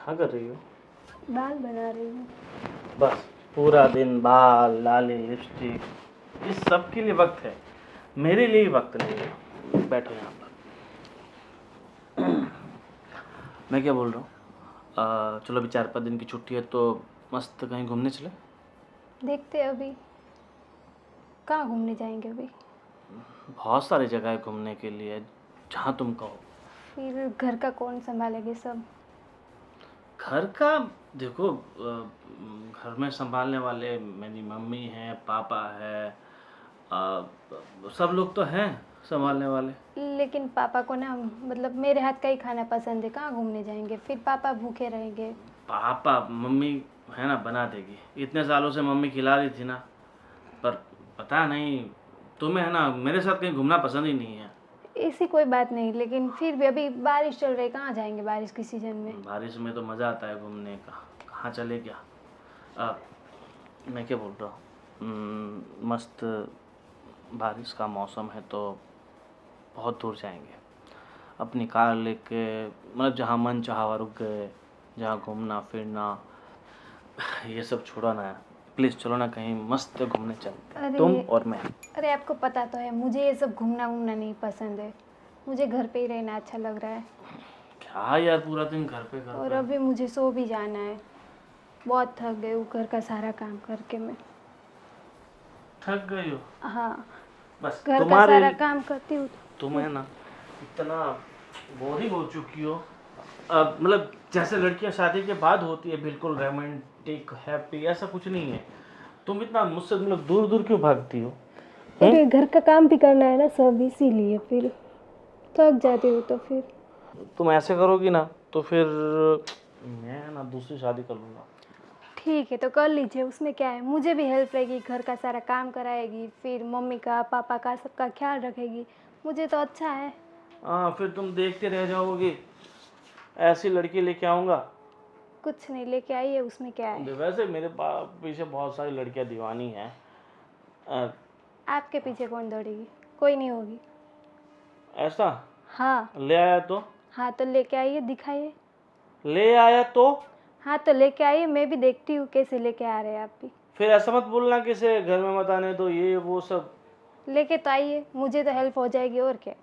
क्या कर रही हो? बाल बना रही हूँ। बस पूरा दिन बाल, लाली, लिपस्टिक, इस सब के लिए वक्त है, मेरे लिए वक्त नहीं है। बैठो यहाँ पर। मैं क्या बोल रहा हूँ, चलो अभी 4-5 दिन की छुट्टी है तो मस्त कहीं घूमने चले। देखते हैं अभी कहाँ घूमने जाएंगे अभी। बहुत सारी जगह है घूमने के लिए, जहाँ तुम कहो। फिर घर का कौन संभालेंगे सब। घर का देखो, घर में संभालने वाले मेरी मम्मी है, पापा है, सब लोग तो हैं संभालने वाले। लेकिन पापा को ना मतलब मेरे हाथ का ही खाना पसंद है, कहाँ घूमने जाएंगे, फिर पापा भूखे रहेंगे। पापा मम्मी है ना, बना देगी। इतने सालों से मम्मी खिला रही थी ना, पर पता नहीं तुम्हें है ना मेरे साथ कहीं घूमना पसंद ही नहीं है। ऐसी कोई बात नहीं, लेकिन फिर भी अभी बारिश चल रही, कहाँ जाएंगे बारिश के सीजन में। बारिश में तो मज़ा आता है घूमने का, कहाँ चले क्या। मैं क्या बोल रहा हूँ, मस्त बारिश का मौसम है तो बहुत दूर जाएंगे अपनी कार लेके, मतलब जहाँ मन चाहा वहाँ रुक गए, जहाँ घूमना फिरना ये सब छोड़ो ना। प्लीज़ चलो ना कहीं मस्त घूमने चलते हैं, तुम और मैं। अरे आपको पता तो है मुझे ये सब घूमना वूमना नहीं पसंद है, मुझे घर पे ही रहना अच्छा लग रहा है। क्या यार, पूरा दिन घर पे और अभी मुझे सो भी जाना है, बहुत थक गई हूँ घर का सारा काम करके मैं। थक गई हो? हाँ, बस घर का तुम्हारे सारा काम करती हूँ। तुम है ना इतना बोरिंग हो चुकी हो। अब मतलब जैसे लड़कियां शादी के बाद होती है, बिल्कुल रोमांटिक हैप्पी, ऐसा कुछ नहीं है। तुम इतना मुझसे मतलब दूर दूर क्यों भागती हो? अरे घर का काम भी करना है ना सब, इसीलिए फिर थक जाती हूँ तो फिर। तुम ऐसे करोगी ना तो फिर मैं ना दूसरी शादी कर लूँगा। ठीक है तो कर लीजिए, उसमें क्या है, मुझे भी हेल्प रहेगी, घर का सारा काम कराएगी, फिर मम्मी का पापा का सबका ख्याल रखेगी, मुझे तो अच्छा है। हाँ, फिर तुम देखते रह जाओगी, ऐसी लड़की लेके आऊँगा। कुछ नहीं लेके आइए, उसमें क्या है। वैसे मेरे पीछे बहुत सारी लड़कियां दीवानी हैं। अ, आपके पीछे कौन दौड़ेगी, कोई नहीं होगी। ऐसा? हाँ। ले आया तो? हाँ तो लेके आइए, दिखाइए। ले आया तो? हाँ तो लेके आइए, मैं भी देखती हूँ कैसे लेके आ रहे हैं आप भी। फिर ऐसा मत बोलना कि से घर में मत आने दो, ये वो सब। लेके तो आइए, मुझे तो हेल्प हो जाएगी और क्या।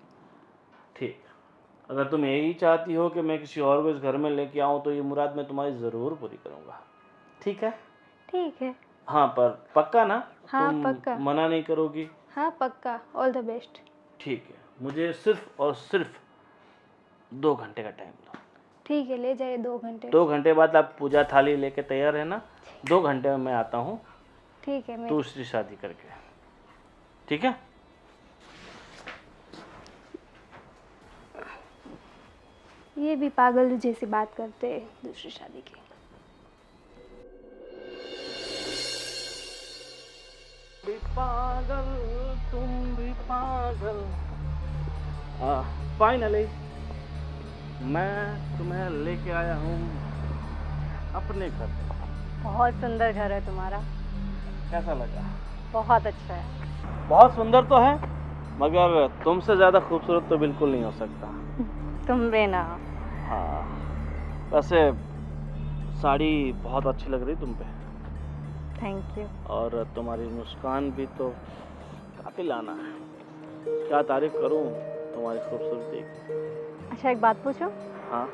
ठीक, अगर तुम यही चाहती हो कि मैं किसी और को इस घर में लेके आऊँ तो ये मुराद मैं तुम्हारी ज़रूर पूरी करूँगा। ठीक है? ठीक है। हाँ, पर पक्का ना? हाँ तुम पक्का। मना नहीं करोगी? हाँ पक्का, ऑल द बेस्ट। ठीक है, मुझे सिर्फ और सिर्फ 2 घंटे का टाइम दो। ठीक है, ले जाइए 2 घंटे। 2 घंटे बाद आप पूजा थाली लेके तैयार रहना। 2 घंटे में मैं आता हूँ ठीक है। मैं दूसरी शादी करके। ठीक है? ये भी पागल जैसी बात करते हैं दूसरी शादी की। भी पागल, तुम भी पागल। फाइनली मैं तुम्हें लेके आया हूँ अपने घर। बहुत सुंदर घर है तुम्हारा। कैसा लगा? बहुत अच्छा है। बहुत सुंदर तो है, मगर तुमसे ज़्यादा खूबसूरत तो बिल्कुल नहीं हो सकता। तुम भी ना। हाँ, वैसे साड़ी बहुत अच्छी लग रही तुम पे, थैंक यू। और तुम्हारी मुस्कान भी तो काफिल आना है। क्या तारीफ करूं तुम्हारी खूबसूरती की। अच्छा एक बात पूछूं, हाँ?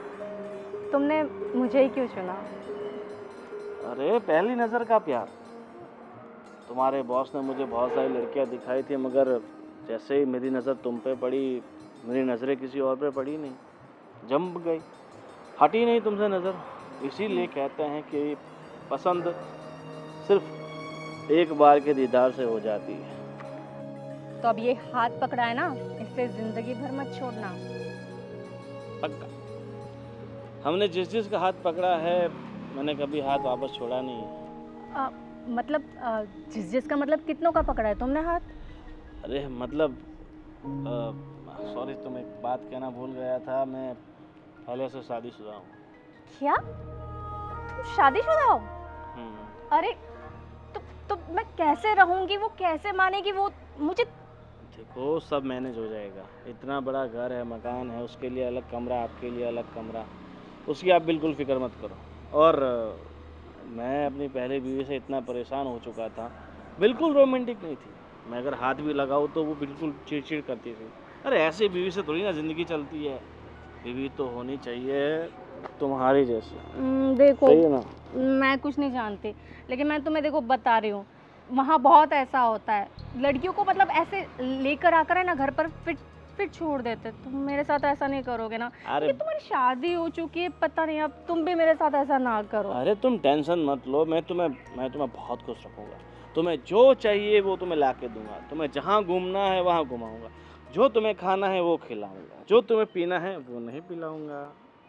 तुमने मुझे ही क्यों चुना। अरे पहली नज़र का प्यार। तुम्हारे बॉस ने मुझे बहुत सारी लड़कियां दिखाई थी, मगर जैसे ही मेरी नज़र तुम पे पड़ी, मेरी नज़रें किसी और पे पड़ी नहीं, जम गई, हटी नहीं तुमसे नज़र। इसीलिए कहते हैं कि पसंद सिर्फ एक बार के दीदार से हो जाती है। तो अब ये हाथ पकड़ा है ना, इससे जिंदगी भर मत छोड़ना। पक्का। हमने जिस जिस का हाथ पकड़ा है, मैंने कभी हाथ वापस छोड़ा नहीं है। मतलब जिस जिस का मतलब कितनों का पकड़ा है तुमने हाथ। अरे मतलब सॉरी, तुम एक बात कहना भूल गया था, मैं पहले से शादीशुदा हूँ। क्या तुम शादीशुदा हो। अरे तो मैं कैसे रहूंगी, वो कैसे मानेगी वो मुझे। देखो सब मैनेज हो जाएगा। इतना बड़ा घर है, मकान है, उसके लिए अलग कमरा, आपके लिए अलग कमरा, उसकी आप बिल्कुल फ़िक्र मत करो। और मैं अपनी पहली बीवी से इतना परेशान हो चुका था, बिल्कुल रोमांटिक नहीं थी। मैं अगर हाथ भी लगाऊँ तो वो बिल्कुल चिड़-चिड़ करती थी। अरे ऐसी बीवी से थोड़ी ना ज़िंदगी चलती है, बीवी तो होनी चाहिए तुम्हारी जैसी, देखो, सही है ना? मैं कुछ नहीं जानती, लेकिन मैं तुम्हें देखो बता रही हूँ, वहाँ बहुत ऐसा होता है, लड़कियों को मतलब ऐसे लेकर आकर है ना घर पर फिर छोड़ देते। तुम मेरे साथ ऐसा नहीं करोगे ना, अरे क्योंकि तुम्हारी शादी हो चुकी है, पता नहीं, अब तुम भी मेरे साथ ऐसा ना करो। अरे तुम टेंशन मत लो, मैं तुम्हें बहुत खुश रखूँगा। तुम्हें जो चाहिए वो तुम्हें ला के दूँगा, तुम्हें जहाँ घूमना है वहाँ घुमाऊँगा, जो तुम्हें खाना है वो खिलाऊँगा, जो तुम्हें पीना है वो नहीं पिलाऊँगा,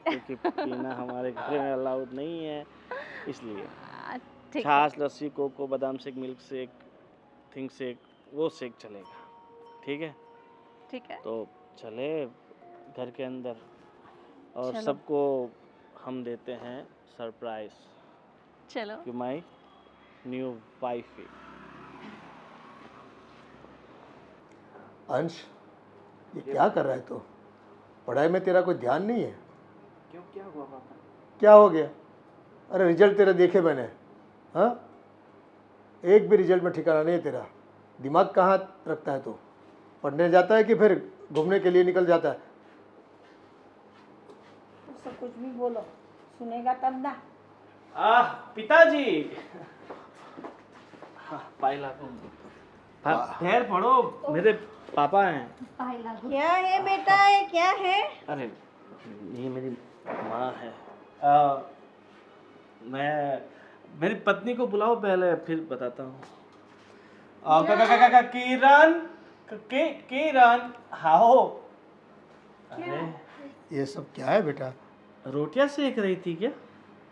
क्योंकि पीना हमारे घर में अलाउड नहीं है, इसलिए। ठीक है। छाछ, लस्सी, कोको, बादाम shake, milk shake, think shake, वो शेक चलेगा, ठीक है? ठीक है, तो चले घर के अंदर और चलो सबको हम देते हैं सरप्राइज़ चलो। कि माई न्यू वाइफ है। अंश, ये क्या कर रहा है तू? पढ़ाई में तेरा कोई ध्यान नहीं है? क्यों, क्या हुआ पापा? क्या हो गया? अरे रिजल्ट तेरा देखे मैंने। हाँ, एक भी रिजल्ट में ठिकाना नहीं है तेरा। दिमाग कहाँ रखता है तू? पढ़ने जाता है कि फिर घूमने के लिए निकल जाता है? उससे कुछ भी बोलो, सुनेगा तब ना। पिताजी। हाँ, पाइला पैर पड़ो, मेरे पापा हैं। क्या है बेटा, ये क्या है? अरे ये मेरी माँ है। मैं मेरी पत्नी को बुलाओ पहले, फिर बताता हूँ। किरण, किरण, आओ। अरे ये सब क्या है बेटा? रोटियां सेक रही थी क्या?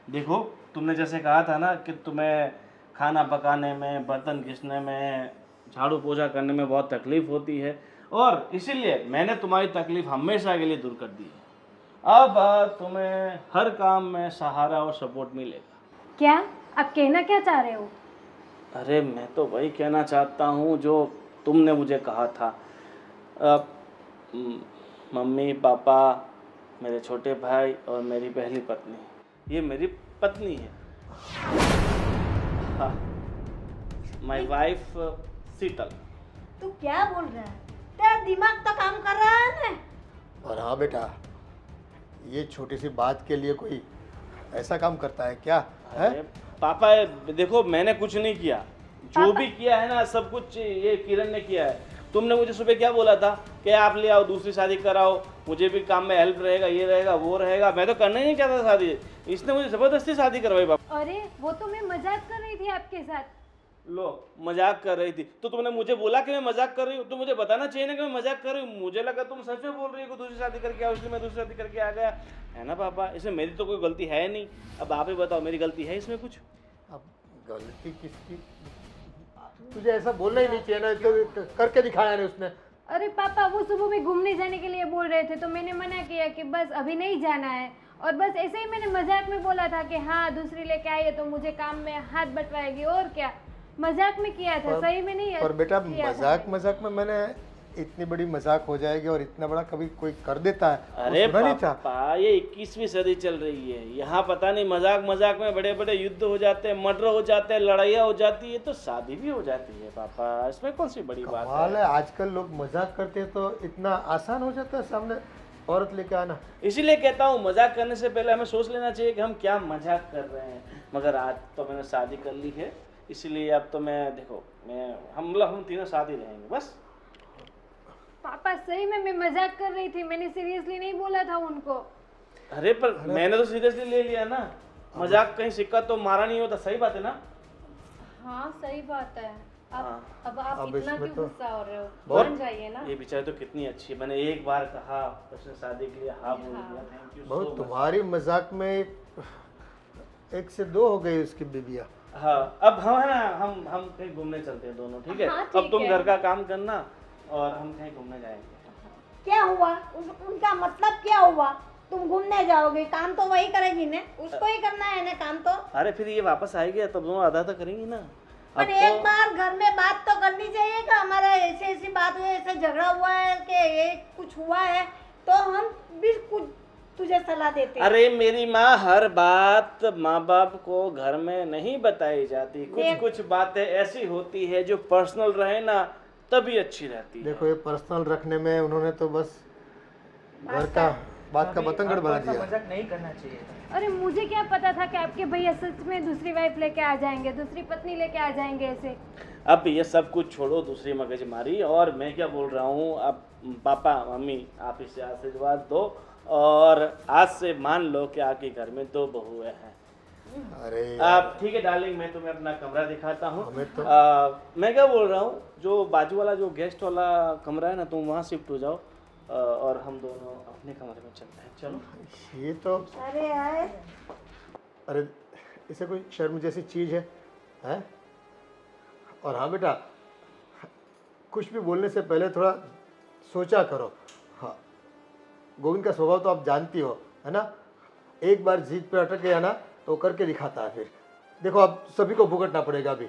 देखो, तुमने जैसे कहा था ना कि तुम्हें खाना पकाने में, बर्तन घिसने में, झाड़ू पोछा करने में बहुत तकलीफ होती है, और इसीलिए मैंने तुम्हारी तकलीफ हमेशा के लिए दूर कर दी है। अब तुम्हें हर काम में सहारा और सपोर्ट मिलेगा। क्या आप कहना क्या चाह रहे हो? अरे मैं तो वही कहना चाहता हूँ जो तुमने मुझे कहा था। मम्मी, पापा, मेरे छोटे भाई और मेरी पहली पत्नी, ये मेरी पत्नी है। हाँ, माई वाइफ शीतल। तू क्या बोल रहा है? तेरा दिमाग तो काम कर रहा है ना? और हाँ बेटा, ये छोटी सी बात के लिए कोई ऐसा काम करता है क्या? है? अरे पापा, देखो मैंने कुछ नहीं किया, जो भी किया है ना सब कुछ ये किरण ने किया है। तुमने मुझे सुबह क्या बोला था कि आप ले आओ, दूसरी शादी कराओ, मुझे भी काम में हेल्प रहेगा, ये रहेगा, वो रहेगा। मैं तो करना ही नहीं चाहता शादी, इसने मुझे जबरदस्ती शादी करवाई। पापा अरे वो तो मैं मजाक कर रही थी आपके साथ। लो, मजाक कर रही थी तो तुमने मुझे बोला कि मैं मजाक कर रही हूँ, तो मुझे बताना चाहिए ना कि मैं मजाक कर रही हूँ। मुझे लगा तुम सच में बोल रही हो कि दूसरी शादी करके आओ, इसलिए मैं दूसरी शादी करके आ गया, है ना पापा? इसमें मेरी तो कोई गलती है नहीं। अब आप ही बताओ, मेरी गलती है इसमें कुछ? अब गलती किसकी? तुझे ऐसा बोलना ही नहीं चाहिए ना, तो करके दिखाया ना उसने। अरे पापा, वो सुबह में घूमने जाने के लिए बोल रहे थे, तो मैंने मना किया कि बस अभी नहीं जाना है, और बस ऐसे ही मैंने मजाक में बोला था कि हाँ दूसरी लेके आई है तो मुझे काम में हाथ बटवाएगी, और क्या, मजाक में किया था, सही में नहीं। पर बेटा किया था। मजाक में मैंने इतनी बड़ी मजाक हो जाएगी और इतना बड़ा कभी कोई कर देता है? अरे वो सुना नहीं था? पापा, ये 21वीं सदी चल रही है, यहाँ पता नहीं मजाक मजाक में बड़े बड़े युद्ध हो जाते हैं, मर्डर हो जाते हैं, लड़ाइयाँ हो जाती है, तो शादी भी हो जाती है पापा, इसमें कौन सी बड़ी बात कमाल है? है, आजकल लोग मजाक करते हैं तो इतना आसान हो जाता है सामने औरत लेके आना। इसीलिए कहता हूँ मजाक करने से पहले हमें सोच लेना चाहिए कि हम क्या मजाक कर रहे हैं। मगर आज तो मैंने शादी कर ली है, इसीलिए अब तो मैं, देखो मैं, हम तीनों साथ ही रहेंगे बस। पापा सही में मैं मजाक कर रही थी, मैंने सीरियसली नहीं बोला था उनको। अरे पर मैंने तो सीरियसली ले लिया ना, मजाक कहीं सिक्का तो मारा नहीं होता, सही बात है ना? हाँ सही बात है। हाँ। अब आप अब इतना इसमें क्यों तो गुस्सा हो रहे हो? बहुत- मान जाइए ना। ये बेचारी तो कितनी अच्छी है, मैंने एक बार कहा उसने शादी के लिए हाँ बोल दिया। थैंक यू बहुत सो मच। तुम्हारी मजाक में एक से दो हो गई उसकी बीबिया। हाँ, अब हम है ना, हम कहीं घूमने चलते हैं दोनों, ठीक है? हाँ, अब ठीक तुम है। घर का काम करना और हम कहीं घूमने जाएंगे। क्या हुआ? उनका मतलब क्या हुआ? तुम घूमने जाओगे, काम तो वही करेगी ना, उसको ही करना है ना काम तो। अरे फिर ये वापस आएगी तब दोनों आधा तो करेंगी ना। अब पर एक बार घर में बात तो करनी चाहिए कि हमारा ऐसे ऐसी बात हुई, ऐसे झगड़ा हुआ है कि ये कुछ हुआ है, तो हम भी कुछ तुझे सलाह देते। अरे मेरी माँ, हर बात माँ बाप को घर में नहीं बताई जाती। कुछ देख। कुछ बातें ऐसी होती है जो पर्सनल रहे ना तभी अच्छी रहती है। देखो ये पर्सनल रखने में उन्होंने तो बस घर का बात का बतंगड़ बना दिया। मजाक नहीं करना चाहिए था। अरे मुझे क्या पता था कि आपके भैया सच में दूसरी वाइफ लेके आ जाएंगे, दूसरी पत्नी लेके आ जाएंगे ऐसे। अब ये सब कुछ छोड़ो, दूसरी मगजमारी। और मैं क्या बोल रहा हूँ, अब पापा मम्मी आप इसे आशीर्वाद दो और आज से मान लो कि आपके घर में 2 बहुएं हैं। अरे आप ठीक है डार्लिंग, मैं तुम्हें अपना कमरा दिखाता हूँ। हमें तो मैं क्या बोल रहा हूँ, जो बाजू वाला जो गेस्ट वाला कमरा है ना, तुम वहाँ शिफ्ट हो जाओ और हम दोनों अपने कमरे में चलते हैं। चलो। ये तो अरे यार, अरे इसे कोई शर्म जैसी चीज़ है? और हाँ बेटा, कुछ भी बोलने से पहले थोड़ा सोचा करो। हाँ, गोविंद का स्वभाव तो आप जानती हो, है ना? एक बार जीत पे अटक गया ना तो करके दिखाता है। फिर देखो अब सभी को भुगतना पड़ेगा अभी।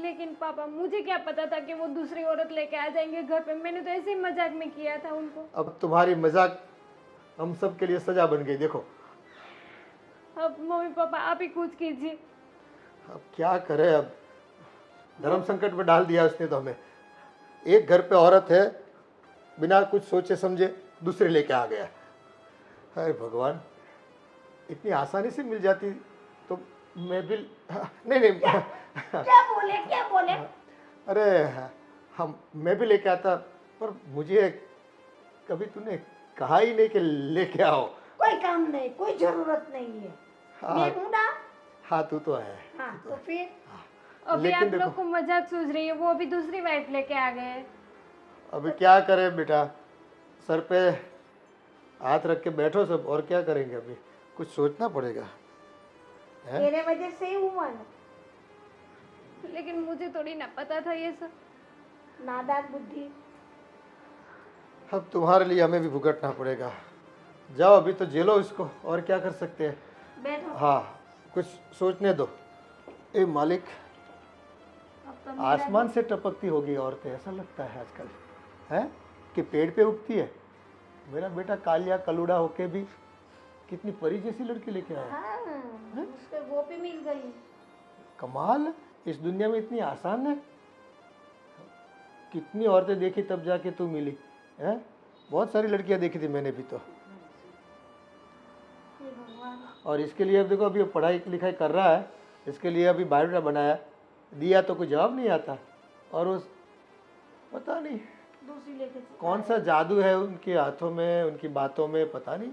लेकिन पापा मुझे क्या पता था कि वो दूसरी औरत लेके आ जाएंगे घर पे। मैंने तो ऐसे ही मजाक में किया था उनको। अब तुम्हारी मजाक हम सब के लिए सजा बन गई। देखो अब मम्मी पापा आप ही कुछ कीजिए। अब क्या करें, अब धर्म संकट में डाल दिया उसने तो हमें। एक घर पे औरत है, बिना कुछ सोचे समझे दूसरे लेके आ गया। अरे भगवान, इतनी आसानी से मिल जाती तो मैं भी नहीं क्या बोले? अरे हम मैं भी लेके आता, पर मुझे कभी तूने कहा ही नहीं कि लेके आओ। कोई काम नहीं, कोई जरूरत नहीं है। मैं हूं ना। हाँ तू तो है। हाँ तो फिर अभी आप लेकिन लोग को मजाक सूझ रही है, वो अभी दूसरी वाइफ लेके आ गए। अभी क्या करें बेटा, सर पे हाथ रख के बैठो सब, और क्या करेंगे? अभी कुछ सोचना पड़ेगा। हैं? तेरे वजह से ही हुआ ना। लेकिन मुझे थोड़ी ना पता था ये सब। नादान बुद्धि। अब तुम्हारे लिए हमें भी भुगतना पड़ेगा। जाओ अभी तो जेलो इसको, और क्या कर सकते हैं। बैठो। हाँ कुछ सोचने दो। ए मालिक, अब तो मेरा आसमान से टपकती होगी औरतें, ऐसा लगता है आजकल, है कि पेड़ पे उगती है। मेरा बेटा कालिया कलूड़ा होके भी कितनी परी जैसी लड़की लेके आया। हाँ, उसको वो भी मिल गई। कमाल है, इस दुनिया में इतनी आसान है। कितनी औरतें देखी तब जाके तू मिली है। बहुत सारी लड़कियां देखी थी मैंने भी तो। हे भगवान। और इसके लिए अब देखो, अभी पढ़ाई लिखाई कर रहा है, इसके लिए अभी बायोडाटा बनाया, दिया तो कोई जवाब नहीं आता। और उस पता नहीं दूसरी लेके कौन सा जादू है उनके हाथों में, उनकी बातों में, पता नहीं।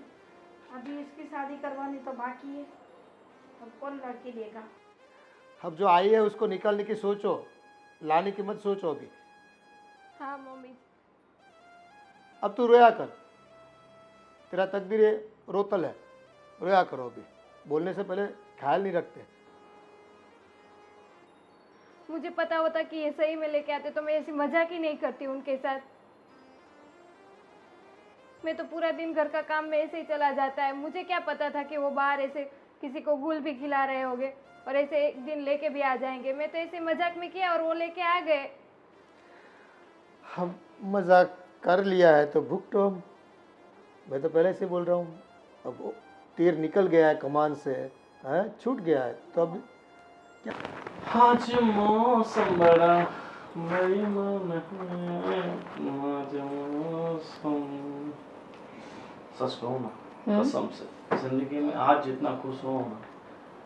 अभी इसकी शादी करवानी तो बाकी है। अब कौन लड़की देगा? अब जो आई है उसको निकालने की सोचो, लाने की मत सोचो अभी। हाँ मम्मी। अब तू रोया कर, तेरा तकदीर रोतल है, रोया करो। अभी बोलने से पहले ख्याल नहीं रखते। मुझे पता होता कि ये सही में लेके आते तो मैं ऐसी मजाक ही नहीं करती उनके साथ। मैं तो पूरा दिन घर का काम में ऐसे ही चला जाता है। मुझे क्या पता था कि वो बाहर ऐसे किसी को गुल भी खिला रहे होंगे और ऐसे एक दिन लेके भी आ जाएंगे। मैं तो ऐसे मजाक में किया और वो लेके आ गए। हम मजाक कर लिया है तो भुगतो हम। मैं तो पहले से बोल रहा हूँ, अब वो तीर निकल गया है कमान से, है छूट गया है तो अब आज मौसम बड़ा बेईमान है, आज मौसम। सच कहूँ ना, कसम से जिंदगी में आज जितना खुश हूँ ना,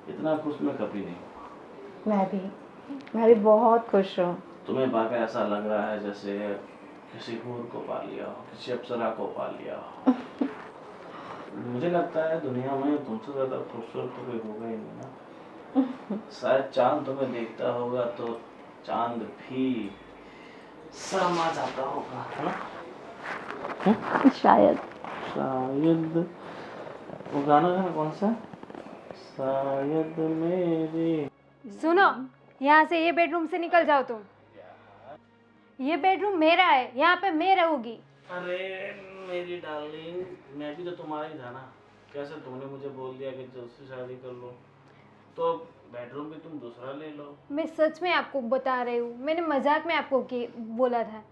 इतना खुश मैं कभी नहीं हुआ। मैं भी बहुत खुश हूँ। तुम्हें पाकर ऐसा लग रहा है जैसे किसी हूर को पा लिया हो, किसी अप्सरा को पा लिया हो। मुझे लगता है दुनिया में तुमसे ज्यादा खूबसूरत तो कोई होगा ही नहीं ना। शायद चांद तुम्हें देखता होगा तो चांद भी शर्मा जाता होगा, है ना? शायद वो गाना है कौन सा? शायद मेरी। सुनो, यहाँ से ये बेडरूम से निकल जाओ तुम। ये बेडरूम मेरा है, यहाँ पे मैं रहूंगी। अरे मेरी डार्लिंग, मैं भी तो तुम्हारा ही था ना। कैसे तुमने मुझे बोल दिया कि दूसरी शादी कर लो, तो बेडरूम भी तुम दूसरा ले लो। मैं सच में आपको बता रही हूँ, मैंने मजाक में आपको बोला था।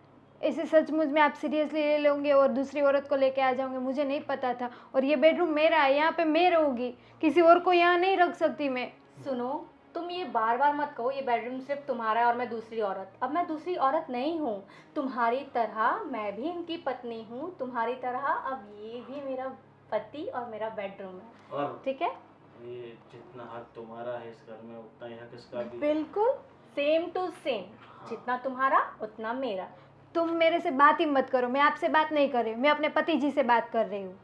ऐसे सचमुच में आप सीरियसली ले लोगे और दूसरी औरत को लेके आ जाओगे? मुझे नहीं पता था। और ये बेडरूम मेरा है, यहाँ पे मैं रहूँगी, किसी और को यहाँ नहीं रख सकती मैं। सुनो, तुम ये बार बार मत कहो ये बेडरूम सिर्फ तुम्हारा है और मैं दूसरी औरत। अब मैं दूसरी औरत नहीं हूँ, तुम्हारी तरह मैं भी इनकी पत्नी हूँ, तुम्हारी तरह अब ये भी मेरा पति और मेरा बेडरूम है, और ठीक है? ये जितना हक तुम्हारा है इस घर में उतना ही हक इसका भी है। बिल्कुल सेम टू सेम, जितना तुम्हारा उतना मेरा। तुम मेरे से बात ही मत करो, मैं आपसे बात नहीं कर रही हूँ, मैं अपने पति जी से बात कर रही हूँ।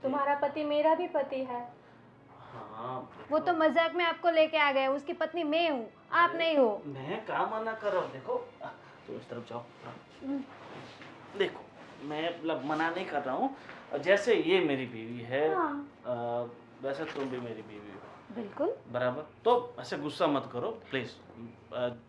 तुम्हारा पति मेरा भी पति है। हाँ, वो तो मजाक में आपको लेके आ गए, उसकी पत्नी मैं हूँ, आप नहीं हो। मैं क्या मना कर रहा हूँ? देखो तुम इस तरफ जाओ। देखो मैं मतलब मना नहीं कर रहा हूँ, जैसे ये मेरी बीवी है हाँ। वैसे तुम भी मेरी बीवी हो, बिल्कुल। बराबर। तो ऐसे गुस्सा मत करो प्लीज।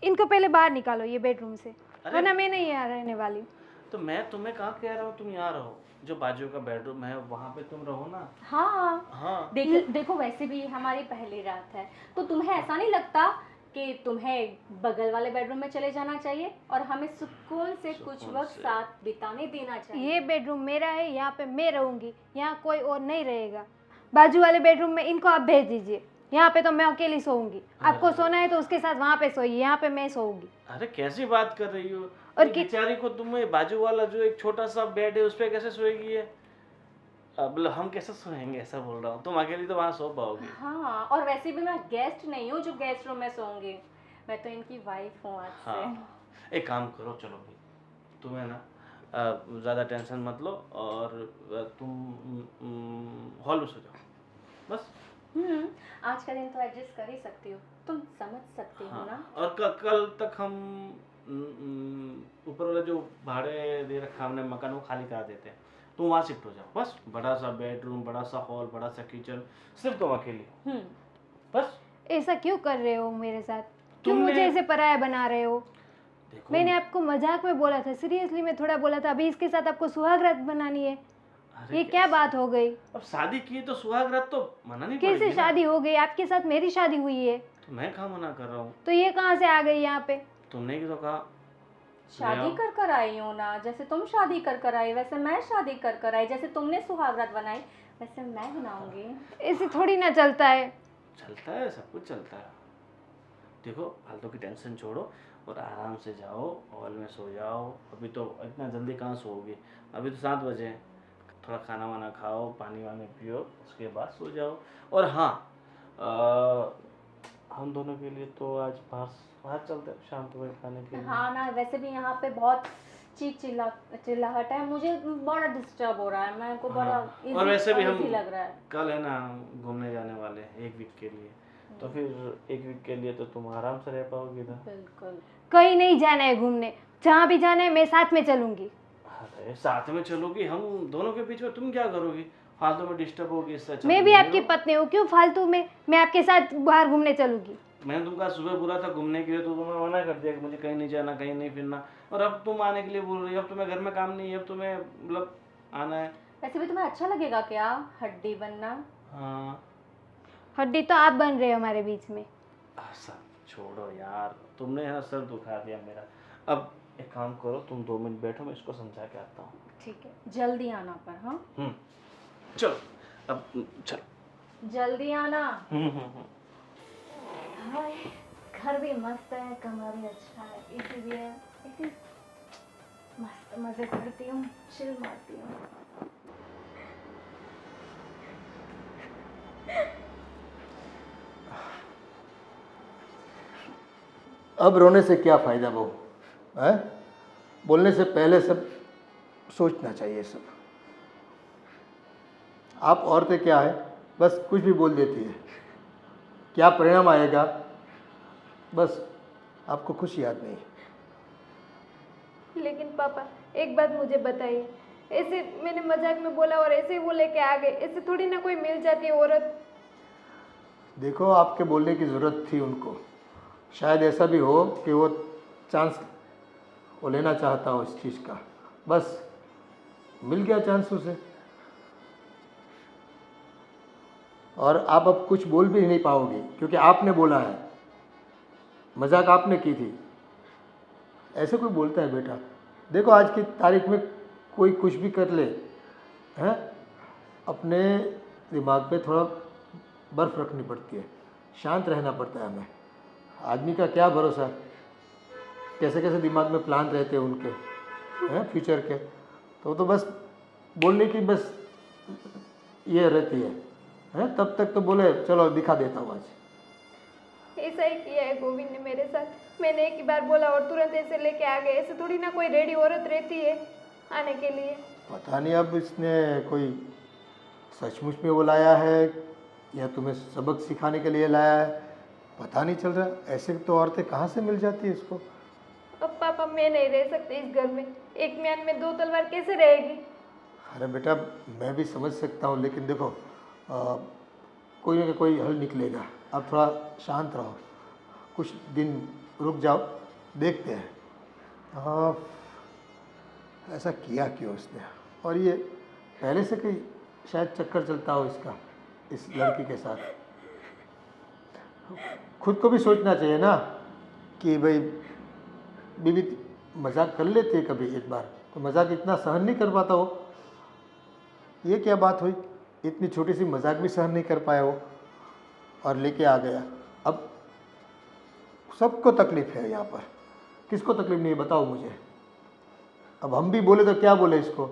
इनको पहले बाहर निकालो ये बेडरूम से, अरे- वरना मैं नहीं यहाँ रहने वाली हूँ। तो मैं तुम्हें कहाँ कह रहा हूँ तुम यहाँ रहो, जो बाजू का बेडरूम है वहाँ पे तुम रहो ना। हाँ हाँ देखो वैसे भी हमारी पहली रात है, तो तुम्हें ऐसा नहीं लगता कि तुम्हें बगल वाले बेडरूम में चले जाना चाहिए और हमें सुकून से कुछ सुकून वक्त से। साथ बिताने देना चाहिए? ये बेडरूम मेरा है, यहाँ पे मैं रहूंगी, यहाँ कोई और नहीं रहेगा। बाजू वाले बेडरूम में इनको आप भेज दीजिए, यहाँ पे तो मैं अकेली सोऊंगी। आपको सोना है तो उसके साथ वहाँ पे सोइए, यहाँ पे मैं सोऊंगी। अरे कैसी बात कर रही हो? और ये बेचारी को तुम्हें बाजू वाला जो एक छोटा सा बेड है उस पे कैसे सोएगी ये? अब हम कैसे सोएंगे, ऐसा बोल रहा हूँ। तुम अकेली तो वहाँ सो पाओगी। हाँ, और वैसे भी मैं गेस्ट नहीं हूँ जो गेस्ट रूम में सोऊंगी, मैं तो इनकी वाइफ हूँ आज से। हाँ एक काम करो, चलो भाई तुम्हें ना ज़्यादा टेंशन मत लो और तुम हॉल में सो जाओ बस। आज का दिन तो एडजस्ट कर ही सकती हो, तुम समझ सकती हो ना? हाँ, और कल तक हम ऊपर वाला जो भाड़े दे रखा हमने मकान वो खाली करा देते हैं, तुम वहाँ शिफ्ट हो जाओ बस। बड़ा सा बेडरूम, बड़ा सा हॉल, बड़ा सा किचन, सिर्फ तुम अकेली हो बस। ऐसा क्यों कर रहे हो मेरे साथ? क्यों तुमने- मुझे ऐसे पराया बना रहे हो? देखो मैंने आपको मजाक में बोला था, सीरियसली में थोड़ा बोला था। अभी इसके साथ आपको सुहागरात बनानी है, अरे ये क्या बात हो गई? अब शादी की तो सुहागरात तो मना नहीं कैसे पड़ेगी ना। शादी हो गई? आपके साथ मेरी शादी हुई है, तो मैं कहाँ मना कर रहा हूँ? तो ये कहाँ से आ गई यहाँ पे? तुमने ही तो कहा। शादी कर कर आई हो ना, जैसे तुम शादी कर कर आई वैसे मैं शादी कर कर आई, जैसे तुमने सुहागरात बनाई वैसे मैं बनाऊंगी। ऐसे थोड़ी ना चलता है। चलता है, सब कुछ चलता है। देखो फालतू की टेंशन छोड़ो और आराम से जाओ, हॉल में सो जाओ। अभी तो इतना जल्दी कहाँ सोओगे, अभी तो 7 बजे हैं। थोड़ा खाना वाना खाओ, पानी वानी पियो, उसके बाद सो जाओ। और हाँ हम दोनों के लिए तो आज बाहर चलते हैं शाम को खाने के लिए। हाँ ना, वैसे भी यहाँ पे बहुत चीख चिल्लाहट है, मुझे बड़ा डिस्टर्ब हो रहा है, मेरे को बड़ा हाँ, और वैसे भी हम uneasy लग रहा है। कल है ना घूमने जाने वाले हैं 1 वीक के लिए, तो फिर 1 वीक के लिए तो तुम आराम से रह पाओगी ना। बिल्कुल। कहीं नहीं जाना है घूमने, जहाँ भी जाना है मैं साथ में चलूंगी। अरे साथ में चलोगी, हम दोनों के बीच में तुम क्या करोगी? फालतू में डिस्टर्ब होगी, इससे अच्छा मैं तुम भी नहीं आपकी रहो। पत्नी हूँ, क्यों फालतू में मैं आपके साथ बाहर घूमने चलूंगी? मैंने तुमको सुबह बोला था घूमने के लिए, तो तुमने मना कर दिया कि मुझे कहीं नहीं जाना, कहीं नहीं फिरना। और अब तुम आने के लिए बोल रही हो। अब तुम्हें घर में काम नहीं है, अब तुम्हें मतलब आना है। वैसे भी तुम्हें अच्छा लगेगा क्या हड्डी बनना? हाँ हड्डी तो आप बन रहे हो हमारे बीच में। सब छोड़ो यार, तुमने है ना सर दुखा दिया मेरा। अब एक काम करो, तुम 2 मिनट बैठो, मैं इसको समझा के आता हूँ। ठीक है, जल्दी आना पर। हाँ चलो अब चलो। जल्दी आना। हम्म। हाय, घर भी मस्त है, कमरा भी अच्छा है, एसी भी है, एसी मस्त मजे करती हूँ, चिल मारती हूँ। अब रोने से क्या फ़ायदा बहू? है, बोलने से पहले सब सोचना चाहिए। सब आप औरतें क्या है, बस कुछ भी बोल देती है, क्या परिणाम आएगा बस आपको कुछ याद नहीं। लेकिन पापा एक बात मुझे बताइए, ऐसे मैंने मजाक में बोला और ऐसे वो लेके आ गए, ऐसे थोड़ी ना कोई मिल जाती है औरत। देखो आपके बोलने की ज़रूरत थी उनको, शायद ऐसा भी हो कि वो चांस वो लेना चाहता हो इस चीज़ का, बस मिल गया चांस उसे। और आप अब कुछ बोल भी नहीं पाओगे क्योंकि आपने बोला है, मजाक आपने की थी। ऐसे कोई बोलता है बेटा? देखो आज की तारीख में कोई कुछ भी कर ले, हैं, अपने दिमाग पे थोड़ा बर्फ रखनी पड़ती है, शांत रहना पड़ता है हमें। आदमी का क्या भरोसा, कैसे कैसे दिमाग में प्लान रहते हैं उनके, हैं, फ्यूचर के। तो बस बोलने की बस ये रहती है, हैं, तब तक तो बोले चलो दिखा देता हूँ आज। ऐसा ही किया है गोविंद ने मेरे साथ। मैंने एक ही बार बोला और तुरंत ऐसे लेके आ गए। ऐसे थोड़ी ना कोई रेडी औरत रहती है आने के लिए। पता नहीं अब इसने कोई सचमुच में वो लाया है या तुम्हें सबक सिखाने के लिए लाया है, पता नहीं चल रहा। ऐसे तो औरतें कहाँ से मिल जाती है इसको। अब पापा मैं नहीं रह सकती इस घर में। एक म्यान में दो तलवार कैसे रहेगी? अरे बेटा मैं भी समझ सकता हूँ, लेकिन देखो कोई ना कोई हल निकलेगा। आप थोड़ा शांत रहो, कुछ दिन रुक जाओ, देखते हैं। हाँ, ऐसा किया क्यों उसने, और ये पहले से कहीं शायद चक्कर चलता हो इसका इस लड़की के साथ। खुद को भी सोचना चाहिए ना कि भाई बीवी मजाक कर लेती है कभी एक बार, तो मजाक इतना सहन नहीं कर पाता वो। ये क्या बात हुई, इतनी छोटी सी मजाक भी सहन नहीं कर पाया वो और लेके आ गया। अब सबको तकलीफ है यहाँ पर, किसको तकलीफ नहीं है बताओ मुझे। अब हम भी बोले तो क्या बोले इसको,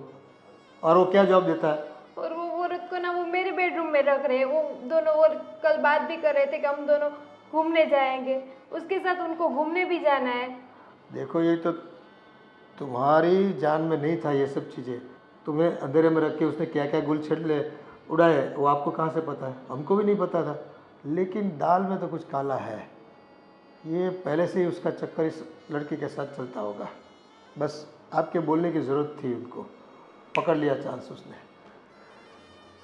और वो क्या जवाब देता है। और वो औरत को ना वो मेरे बेडरूम में रख रहे हैं। वो दोनों और कल बात भी कर रहे थे कि हम दोनों घूमने जाएंगे, उसके साथ उनको घूमने भी जाना है। देखो ये तो तुम्हारी जान में नहीं था ये सब चीज़ें। तुम्हें अंधेरे में रख के उसने क्या क्या गुल छिड़ले उड़ाए वो आपको कहाँ से पता है, हमको भी नहीं पता था। लेकिन दाल में तो कुछ काला है, ये पहले से ही उसका चक्कर इस लड़की के साथ चलता होगा। बस आपके बोलने की ज़रूरत थी, उनको पकड़ लिया चांस उसने।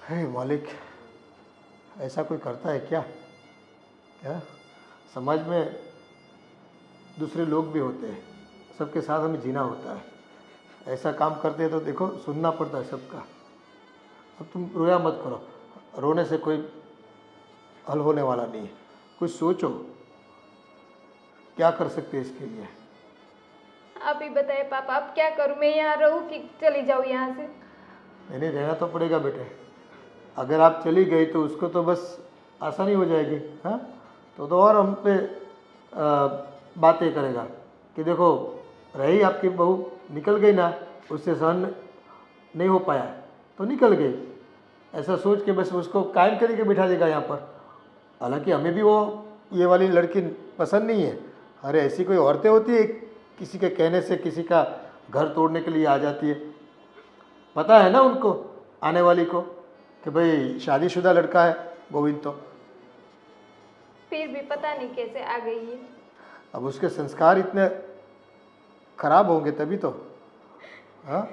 हे मालिक, ऐसा कोई करता है क्या? क्या समाज में दूसरे लोग भी होते हैं, सबके साथ हमें जीना होता है। ऐसा काम करते हैं तो देखो सुनना पड़ता है सबका। अब तुम रोया मत करो, रोने से कोई हल होने वाला नहीं है। कुछ सोचो क्या कर सकते हैं इसके लिए। आप ही बताइए पापा, अब क्या करूं? मैं यहाँ रहूं कि चली जाऊँ यहाँ से? नहीं रहना तो पड़ेगा बेटे। अगर आप चली गई तो उसको तो बस आसानी हो जाएगी। हाँ, तो और हम पे बातें करेगा कि देखो रही आपकी बहू, निकल गई ना, उससे सहन नहीं हो पाया तो निकल गई, ऐसा सोच के बस उसको कायम करके बिठा देगा यहाँ पर। हालांकि हमें भी वो ये वाली लड़की पसंद नहीं है। अरे ऐसी कोई औरतें होती है किसी के कहने से किसी का घर तोड़ने के लिए आ जाती है। पता है ना उनको, आने वाली को, कि भाई शादीशुदा लड़का है गोविंद। तो फिर भी पता नहीं कैसे आ गई है। अब उसके संस्कार इतने खराब होंगे तभी तो। हाँ,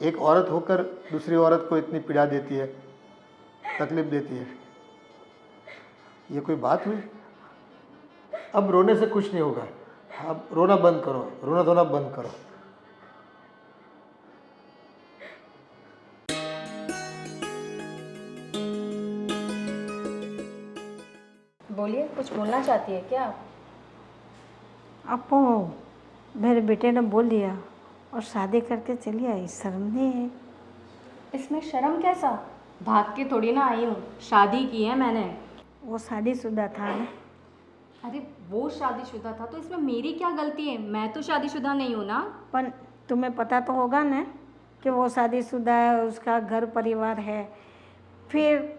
एक औरत होकर दूसरी औरत को इतनी पीड़ा देती है, तकलीफ देती है, ये कोई बात हुई? अब रोने से कुछ नहीं होगा। अब रोना बंद करो, रोना धोना बंद करो। बोलिए, कुछ बोलना चाहती है क्या आप? आपको मेरे बेटे ने बोल दिया और शादी करके चली आई, शर्म नहीं है? इसमें शर्म कैसा? भाग के थोड़ी ना आई हूँ, शादी की है मैंने। वो शादीशुदा था ना। अरे वो शादीशुदा था तो इसमें मेरी क्या गलती है? मैं तो शादीशुदा नहीं हूँ ना। पर तुम्हें पता तो होगा ना कि वो शादीशुदा है, उसका घर परिवार है। फिर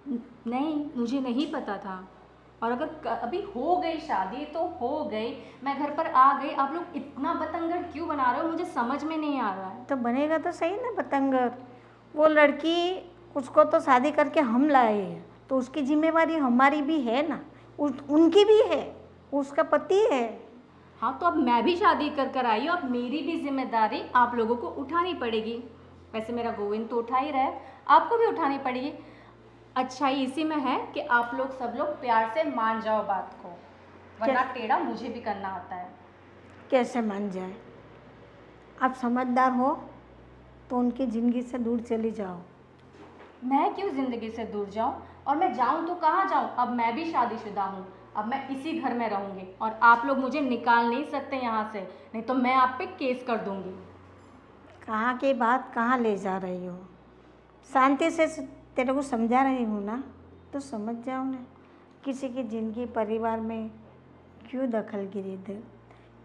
नहीं, मुझे नहीं पता था। और अगर अभी हो गई शादी तो हो गई, मैं घर पर आ गई। आप लोग इतना बतंगड़ क्यों बना रहे हो, मुझे समझ में नहीं आ रहा है। तो बनेगा तो सही ना बतंगड़। वो लड़की, उसको तो शादी करके हम लाए हैं, तो उसकी जिम्मेवारी हमारी भी है ना, उनकी भी है, उसका पति है। हाँ, तो अब मैं भी शादी कर कर आई हूँ, अब मेरी भी जिम्मेदारी आप लोगों को उठानी पड़ेगी। वैसे मेरा गोविंद तो उठा ही रहा है, आपको भी उठानी पड़ेगी। अच्छाई इसी में है कि आप लोग सब लोग प्यार से मान जाओ बात को, वरना टेढ़ा मुझे भी करना आता है। कैसे मान जाए? आप समझदार हो तो उनकी ज़िंदगी से दूर चली जाओ। मैं क्यों ज़िंदगी से दूर जाऊं? और मैं जाऊं तो कहाँ जाऊं? अब मैं भी शादीशुदा हूँ, अब मैं इसी घर में रहूँगी और आप लोग मुझे निकाल नहीं सकते यहाँ से, नहीं तो मैं आप पे केस कर दूँगी। कहाँ की बात कहाँ ले जा रही हो? शांति से तेरे को समझा रही हूँ ना, तो समझ जाओ ना। किसी की ज़िंदगी परिवार में क्यों दखलगिरी दे,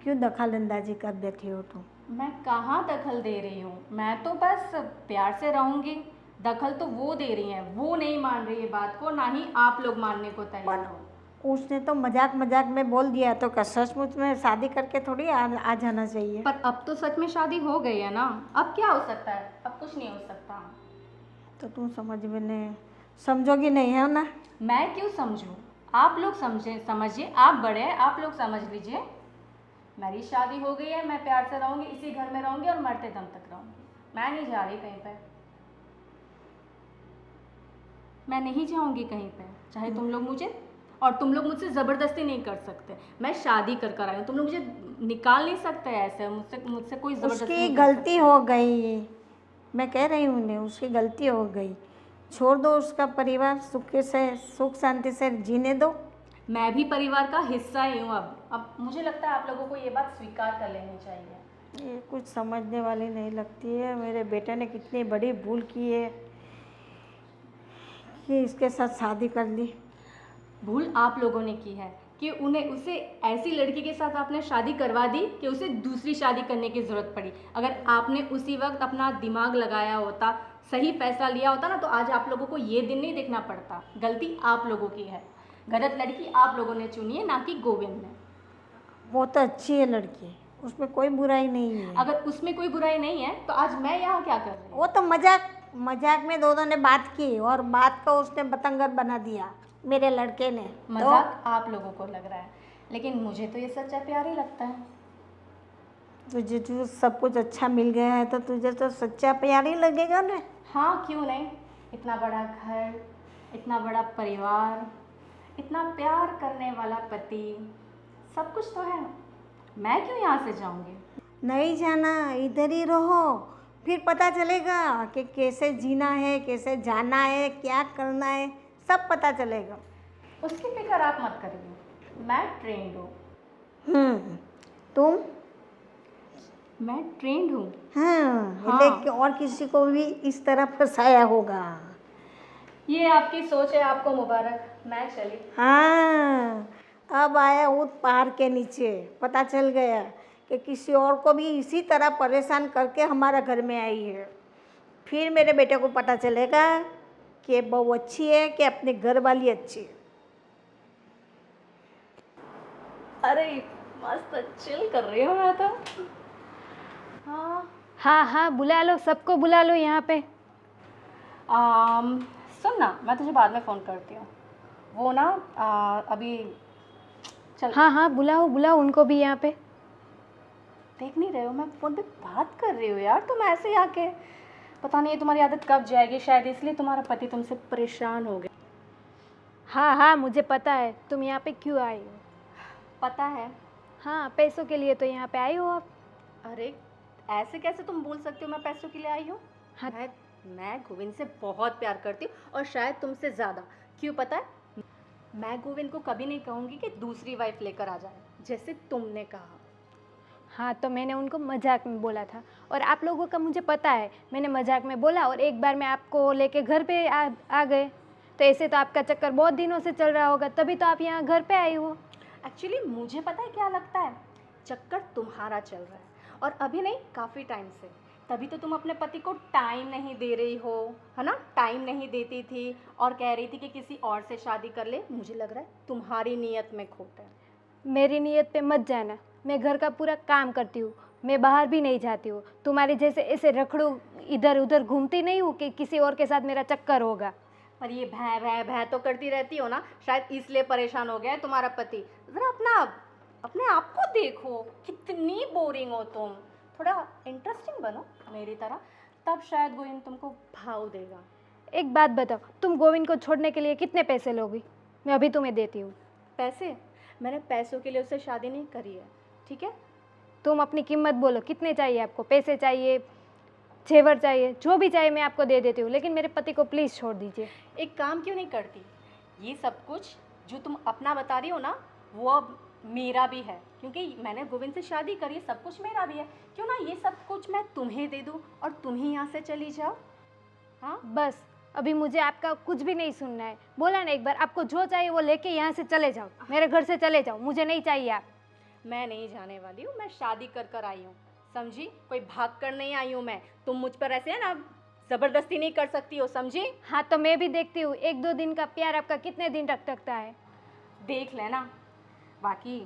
क्यों दखल अंदाजी कर देती हो तुम? मैं कहाँ दखल दे रही हूँ, मैं तो बस प्यार से रहूँगी। दखल तो वो दे रही हैं, वो नहीं मान रही है बात को, ना ही आप लोग मानने को तैयार हो। उसने तो मजाक मजाक में बोल दिया, तो क्या सचमुच में शादी करके थोड़ी आ जाना चाहिए? पर अब तो सच में शादी हो गई है ना, अब क्या हो सकता है? अब कुछ नहीं हो सकता। तो तुम समझोगी नहीं है ना? मैं क्यों समझूं? आप लोग समझिए, आप बड़े हैं, आप लोग समझ लीजिए। मेरी शादी हो गई है, मैं प्यार से रहूँगी, इसी घर में रहूँगी और मरते दम तक रहूँगी। मैं नहीं जा रही कहीं पे, मैं नहीं जाऊँगी कहीं पे, चाहे तुम लोग मुझे, और तुम लोग मुझसे ज़बरदस्ती नहीं कर सकते। मैं शादी कर आई हूँ, तुम लोग मुझे निकाल नहीं सकते ऐसे, मुझसे कोई ज़बरदस्ती उसकी नहीं कर गलती हो गई, मैं कह रही हूँ उन्हें, उसकी गलती हो गई। छोड़ दो उसका परिवार, सुख शांति से जीने दो। मैं भी परिवार का हिस्सा ही हूँ अब मुझे लगता है आप लोगों को ये बात स्वीकार कर लेनी चाहिए। ये कुछ समझने वाली नहीं लगती है। मेरे बेटे ने कितनी बड़ी भूल की है कि इसके साथ शादी कर ली। भूल आप लोगों ने की है कि उसे ऐसी लड़की के साथ आपने शादी करवा दी कि उसे दूसरी शादी करने की ज़रूरत पड़ी। अगर आपने उसी वक्त अपना दिमाग लगाया होता, सही फैसला लिया होता ना, तो आज आप लोगों को ये दिन नहीं देखना पड़ता। गलती आप लोगों की है, गलत लड़की आप लोगों ने चुनी है, ना कि गोविंद ने। वो तो अच्छी है लड़की, उसमें कोई बुराई नहीं है। अगर उसमें कोई बुराई नहीं है तो आज मैं यहाँ क्या कर रही हूँ? वो तो मजाक में दोनों ने बात की, और बात को उसने बतंगड़ बना दिया मेरे लड़के ने। मजाक आप लोगों को लग रहा है, लेकिन मुझे तो ये सच्चा प्यार ही लगता है। तुझे जो सब कुछ अच्छा मिल गया है तो तुझे तो सच्चा प्यार ही लगेगा ना। हाँ, क्यों नहीं। इतना बड़ा घर, इतना बड़ा परिवार, इतना प्यार करने वाला पति, सब कुछ तो है। मैं क्यों यहाँ से जाऊँगी? नहीं जाना, इधर ही रहो, फिर पता चलेगा कि कैसे जीना है, कैसे जाना है, क्या करना है, सब पता चलेगा। उसकी फिक्र आप मत करिए, मैं ट्रेंड हूँ। तुम? मैं ट्रेंड हूँ। हाँ। लेकिन और किसी को भी इस तरह फंसाया होगा। ये आपकी सोच है, आपको मुबारक। मैं चली। हाँ, अब आया ऊँट पहाड़ के नीचे, पता चल गया कि किसी और को भी इसी तरह परेशान करके हमारा घर में आई है। फिर मेरे बेटे को पता चलेगा कि बहू अच्छी है कि अपने घर वाली अच्छी है। अरे मस्त चिल कर रही हूँ मैं तो। हाँ, बुला लो, सबको बुला लो यहाँ पे। सुन ना, मैं तुझे बाद में फ़ोन करती हूँ। वो ना अभी चल। हाँ, बुलाओ उनको भी यहाँ पे। देख नहीं रहे हो, मैं फ़ोन पे बात कर रही हूँ यार, तुम ऐसे ही आके। पता नहीं तुम्हारी आदत कब जाएगी, शायद इसलिए तुम्हारा पति तुमसे परेशान हो गया। हाँ, मुझे पता है तुम यहाँ पे क्यों आई हो। पता है? हाँ, पैसों के लिए तो यहाँ पे आई हो आप। अरे ऐसे कैसे तुम बोल सकती हो मैं पैसों के लिए आई हूँ? हाँ। मैं गोविंद से बहुत प्यार करती हूँ, और शायद तुमसे ज़्यादा। क्यों पता है? मैं गोविंद को कभी नहीं कहूँगी कि दूसरी वाइफ लेकर आ जाए, जैसे तुमने कहा। हाँ, तो मैंने उनको मजाक में बोला था, और आप लोगों का मुझे पता है, मैंने मजाक में बोला और एक बार मैं आपको लेके घर पे आ गए। तो ऐसे तो आपका चक्कर बहुत दिनों से चल रहा होगा, तभी तो आप यहाँ घर पे आई हो। एक्चुअली मुझे पता है क्या लगता है, चक्कर तुम्हारा चल रहा है, और अभी नहीं, काफ़ी टाइम से। तभी तो तुम अपने पति को टाइम नहीं दे रही हो, है ना? टाइम नहीं देती थी और कह रही थी कि किसी और से शादी कर ले। मुझे लग रहा है तुम्हारी नीयत में खोट है। मेरी नीयत पे मत जाना, मैं घर का पूरा काम करती हूँ, मैं बाहर भी नहीं जाती हूँ। तुम्हारे जैसे ऐसे रखड़ू इधर उधर घूमती नहीं हूँ कि किसी और के साथ मेरा चक्कर होगा। पर ये भै भै भै तो करती रहती हो ना, शायद इसलिए परेशान हो गया है तुम्हारा पति। ज़रा अपने आप को देखो, कितनी बोरिंग हो तुम। थोड़ा इंटरेस्टिंग बनो मेरी तरह, तब शायद गोविंद तुमको भाव देगा। एक बात बताओ, तुम गोविंद को छोड़ने के लिए कितने पैसे लोगी? मैं अभी तुम्हें देती हूँ। पैसे? मैंने पैसों के लिए उससे शादी नहीं करी है, ठीक है? तुम अपनी कीमत बोलो, कितने चाहिए आपको? पैसे चाहिए, जेवर चाहिए, जो भी चाहिए मैं आपको दे देती हूँ, लेकिन मेरे पति को प्लीज़ छोड़ दीजिए। एक काम क्यों नहीं करती? ये सब कुछ जो तुम अपना बता रही हो ना, वो अब मेरा भी है, क्योंकि मैंने गोविंद से शादी करी है, सब कुछ मेरा भी है। क्यों ना ये सब कुछ मैं तुम्हें दे दूँ और तुम ही यहाँ से चली जाओ। हाँ बस अभी मुझे आपका कुछ भी नहीं सुनना है। बोला ना एक बार, आपको जो चाहिए वो लेके यहाँ से चले जाओ, मेरे घर से चले जाओ, मुझे नहीं चाहिए आप। मैं नहीं जाने वाली हूँ, मैं शादी कर कर आई हूँ, समझी? कोई भाग कर नहीं आई हूँ मैं। तुम मुझ पर ऐसे है ना ज़बरदस्ती नहीं कर सकती हो, समझी? हाँ तो मैं भी देखती हूँ 1-2 दिन का प्यार आपका कितने दिन तक टकता है। देख लेना। बाकी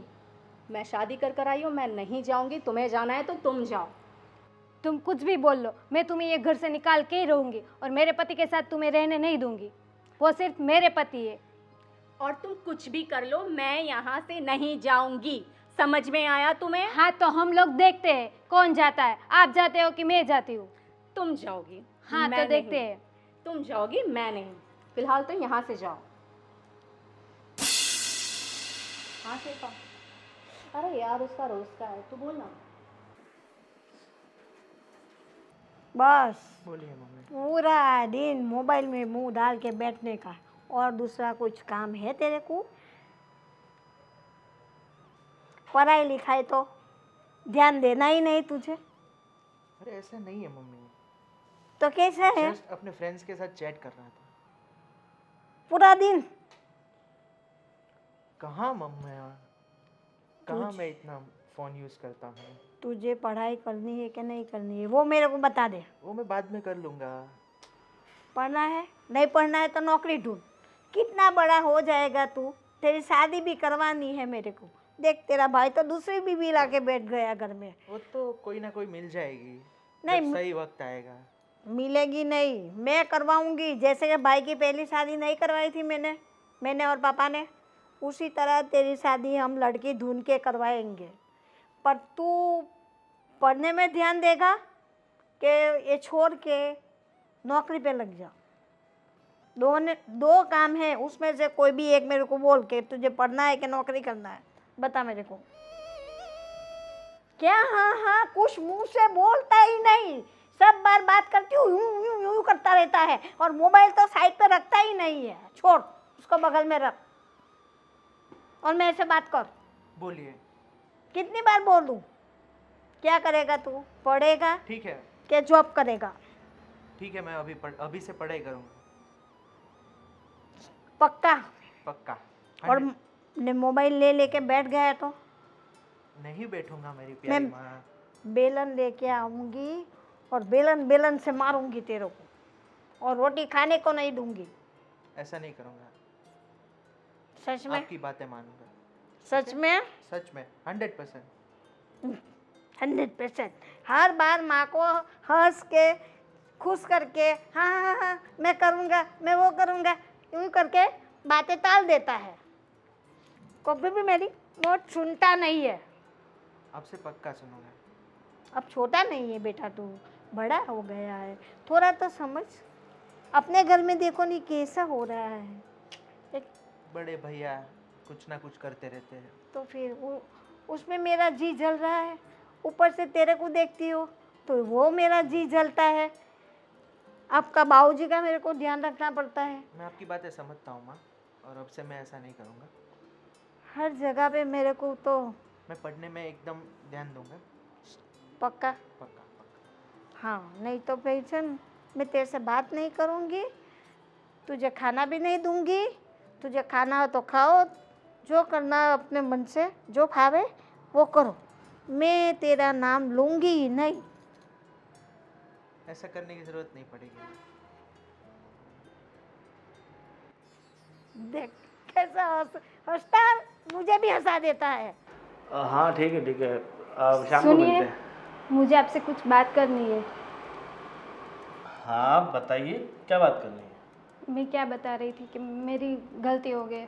मैं शादी कर कर आई हूँ, मैं नहीं जाऊँगी। तुम्हें जाना है तो तुम जाओ। तुम कुछ भी बोल लो, मैं तुम्हें ये घर से निकाल के ही रहूँगी और मेरे पति के साथ तुम्हें रहने नहीं दूंगी। वो सिर्फ मेरे पति है। और तुम कुछ भी कर लो, मैं यहाँ से नहीं जाऊँगी। समझ में आया तुम्हें? हाँ तो हम लोग देखते हैं कौन जाता है, आप जाते हो कि मैं जाती हूँ। तुम जाओगी। हाँ मैं तो देखते नहीं। हैं। तुम जाओगी, मैं नहीं। फिलहाल तो यहाँ से जाओ। हाँ शिल्पा। अरे यार उसका रोज का है, तू बोल ना। बस बोलिए मम्मी। पूरा दिन मोबाइल में मुंह डाल के बैठने का, और दूसरा कुछ काम है तेरे को? पढ़ाई लिखाई तो ध्यान देना ही नहीं तुझे। अरे ऐसा नहीं है मम्मी, तो कैसा है? जस्ट अपने फ्रेंड्स के साथ चैट कर रहा था। पूरा दिन कहाँ मम्मी, कहाँ मैं इतना फ़ोन यूज़ करता हूँ। तुझे पढ़ाई करनी है कि नहीं करनी है वो मेरे को बता दे। वो मैं बाद में कर लूँगा। पढ़ना है, नहीं पढ़ना है तो नौकरी ढूंढ। कितना बड़ा हो जाएगा तू, तेरी शादी भी करवानी है मेरे को। देख तेरा भाई तो दूसरी बीवी ला के बैठ गया घर में। वो तो कोई ना कोई मिल जाएगी, नहीं, जब सही वक्त आएगा। मिलेगी नहीं, मैं करवाऊंगी। जैसे कि भाई की पहली शादी नहीं करवाई थी मैंने और पापा ने, उसी तरह तेरी शादी हम लड़की ढूंढ के करवाएंगे। पर तू पढ़ने में ध्यान देगा कि ये छोड़ के नौकरी पे लग जा। दो काम है, उसमें से कोई भी एक मेरे को बोल के तुझे पढ़ना है कि नौकरी करना है, बता मेरे को। क्या हाँ हाँ कुछ मुंह से बोलता ही नहीं, सब बार बात करती हूँ यूं यूं यूं करता रहता है, और मोबाइल तो साइड पे रखता ही नहीं है। छोड़ उसको, बगल में रख और मेरे से बात कर। बोलिए। कितनी बार बोलूं? क्या करेगा तू? पढ़ेगा ठीक है, कि जॉब करेगा? ठीक है, मैं अभी से पढ़ाई करूँगा। पक्का? पक्का। और ने मोबाइल ले लेके बैठ गया तो नहीं बैठूंगा मेरी प्यारी मैं माँ। बेलन लेके आऊंगी और बेलन से मारूंगी तेरे को, और रोटी खाने को नहीं दूंगी। ऐसा नहीं करूँगा, सच में? आपकी बातें मानूंगा। सच में? सच में 100%। 100%। हर बार माँ को हंस के खुश करके हाँ हाँ हाँ मैं करूँगा, मैं वो करूँगा, यूँ करके बातें टाल देता है। कभी भी मेरी बात सुनता नहीं है। आपसे पक्का सुनूंगा। अब छोटा नहीं है बेटा, तू बड़ा हो गया है, थोड़ा तो समझ। अपने घर में देखो नहीं कैसा हो रहा है। एक बड़े भैया कुछ ना कुछ करते रहते हैं। तो फिर उसमें मेरा जी जल रहा है, ऊपर से तेरे को देखती हो तो वो मेरा जी जलता है। आपका बाबूजी का मेरे को ध्यान रखना पड़ता है। मैं आपकी बातें समझता हूँ माँ, और अब से मैं ऐसा नहीं करूँगा। हर जगह पे मेरे को तो मैं पढ़ने में एकदम ध्यान दूंगा। पक्का? पक्का पक्का। हाँ, नहीं तो पेंशन मैं तेरे से बात नहीं करूँगी, तुझे खाना भी नहीं दूँगी। तुझे खाना हो तो खाओ, जो करना है अपने मन से जो खावे वो करो, मैं तेरा नाम लूँगी ही नहीं। ऐसा करने की ज़रूरत नहीं पड़ेगी। देख कैसा हंसता है, मुझे भी हंसा देता है। हाँ ठीक है ठीक है, अब शाम को मिलते सुनिए, हैं। मुझे आपसे कुछ बात करनी है। हाँ बताइए, क्या बात करनी है? मैं क्या बता रही थी कि मेरी गलती हो गई,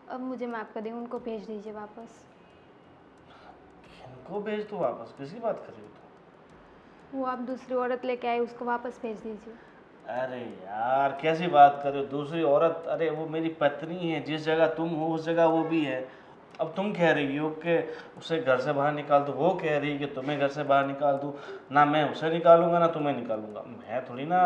अब मुझे माफ़ कर दें, उनको भेज दीजिए वापस। इनको भेज दो वापस? किसकी बात कर रही हो तुम? वो आप दूसरी औरत लेके आए, उसको वापस भेज दीजिए। अरे यार कैसी बात कर रहे हो? दूसरी औरत? अरे वो मेरी पत्नी है, जिस जगह तुम हो उस जगह वो भी है। अब तुम कह रही हो कि उसे घर से बाहर निकाल दो, वो कह रही है कि तुम्हें घर से बाहर निकाल दूँ। ना मैं उसे निकालूंगा ना तुम्हें निकालूंगा, मैं थोड़ी ना।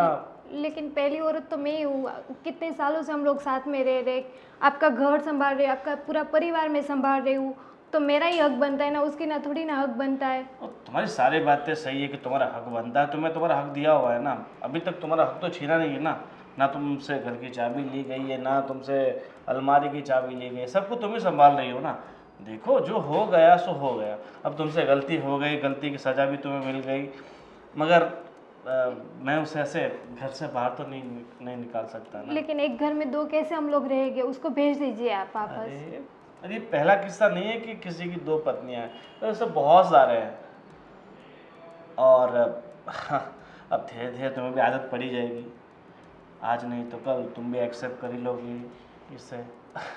लेकिन पहली औरत तो मैं ही हूँ। कितने सालों से हम लोग साथ में रह रहे, आपका घर संभाल रहे, आपका पूरा परिवार में संभाल रही हूँ, तो मेरा ही हक बनता है ना, उसकी ना थोड़ी ना हक बनता है। और तुम्हारी सारी बातें सही है कि तुम्हारा हक बनता है, तुम्हें तुम्हारा हक दिया हुआ है ना। अभी तक तुम्हारा हक तो छीना नहीं है ना। ना तुमसे घर की चाबी ली गई है, ना तुमसे अलमारी की चाबी ली गई है, सबको तुम ही संभाल रही हो ना। देखो जो हो गया सो हो गया, अब तुमसे गलती हो गई, गलती की सज़ा भी तुम्हें मिल गई, मगर मैं उसे ऐसे घर से बाहर तो नहीं निकाल सकता ना। लेकिन एक घर में दो कैसे हम लोग रहेंगे? उसको भेज दीजिए आप वापस। अरे पहला किस्सा नहीं है कि किसी की दो पत्नियां हैं, तो ऐसे बहुत सारे हैं। और अब धीरे धीरे तुम्हें भी आदत पड़ी जाएगी, आज नहीं तो कल तुम भी एक्सेप्ट कर ही लोगी इससे।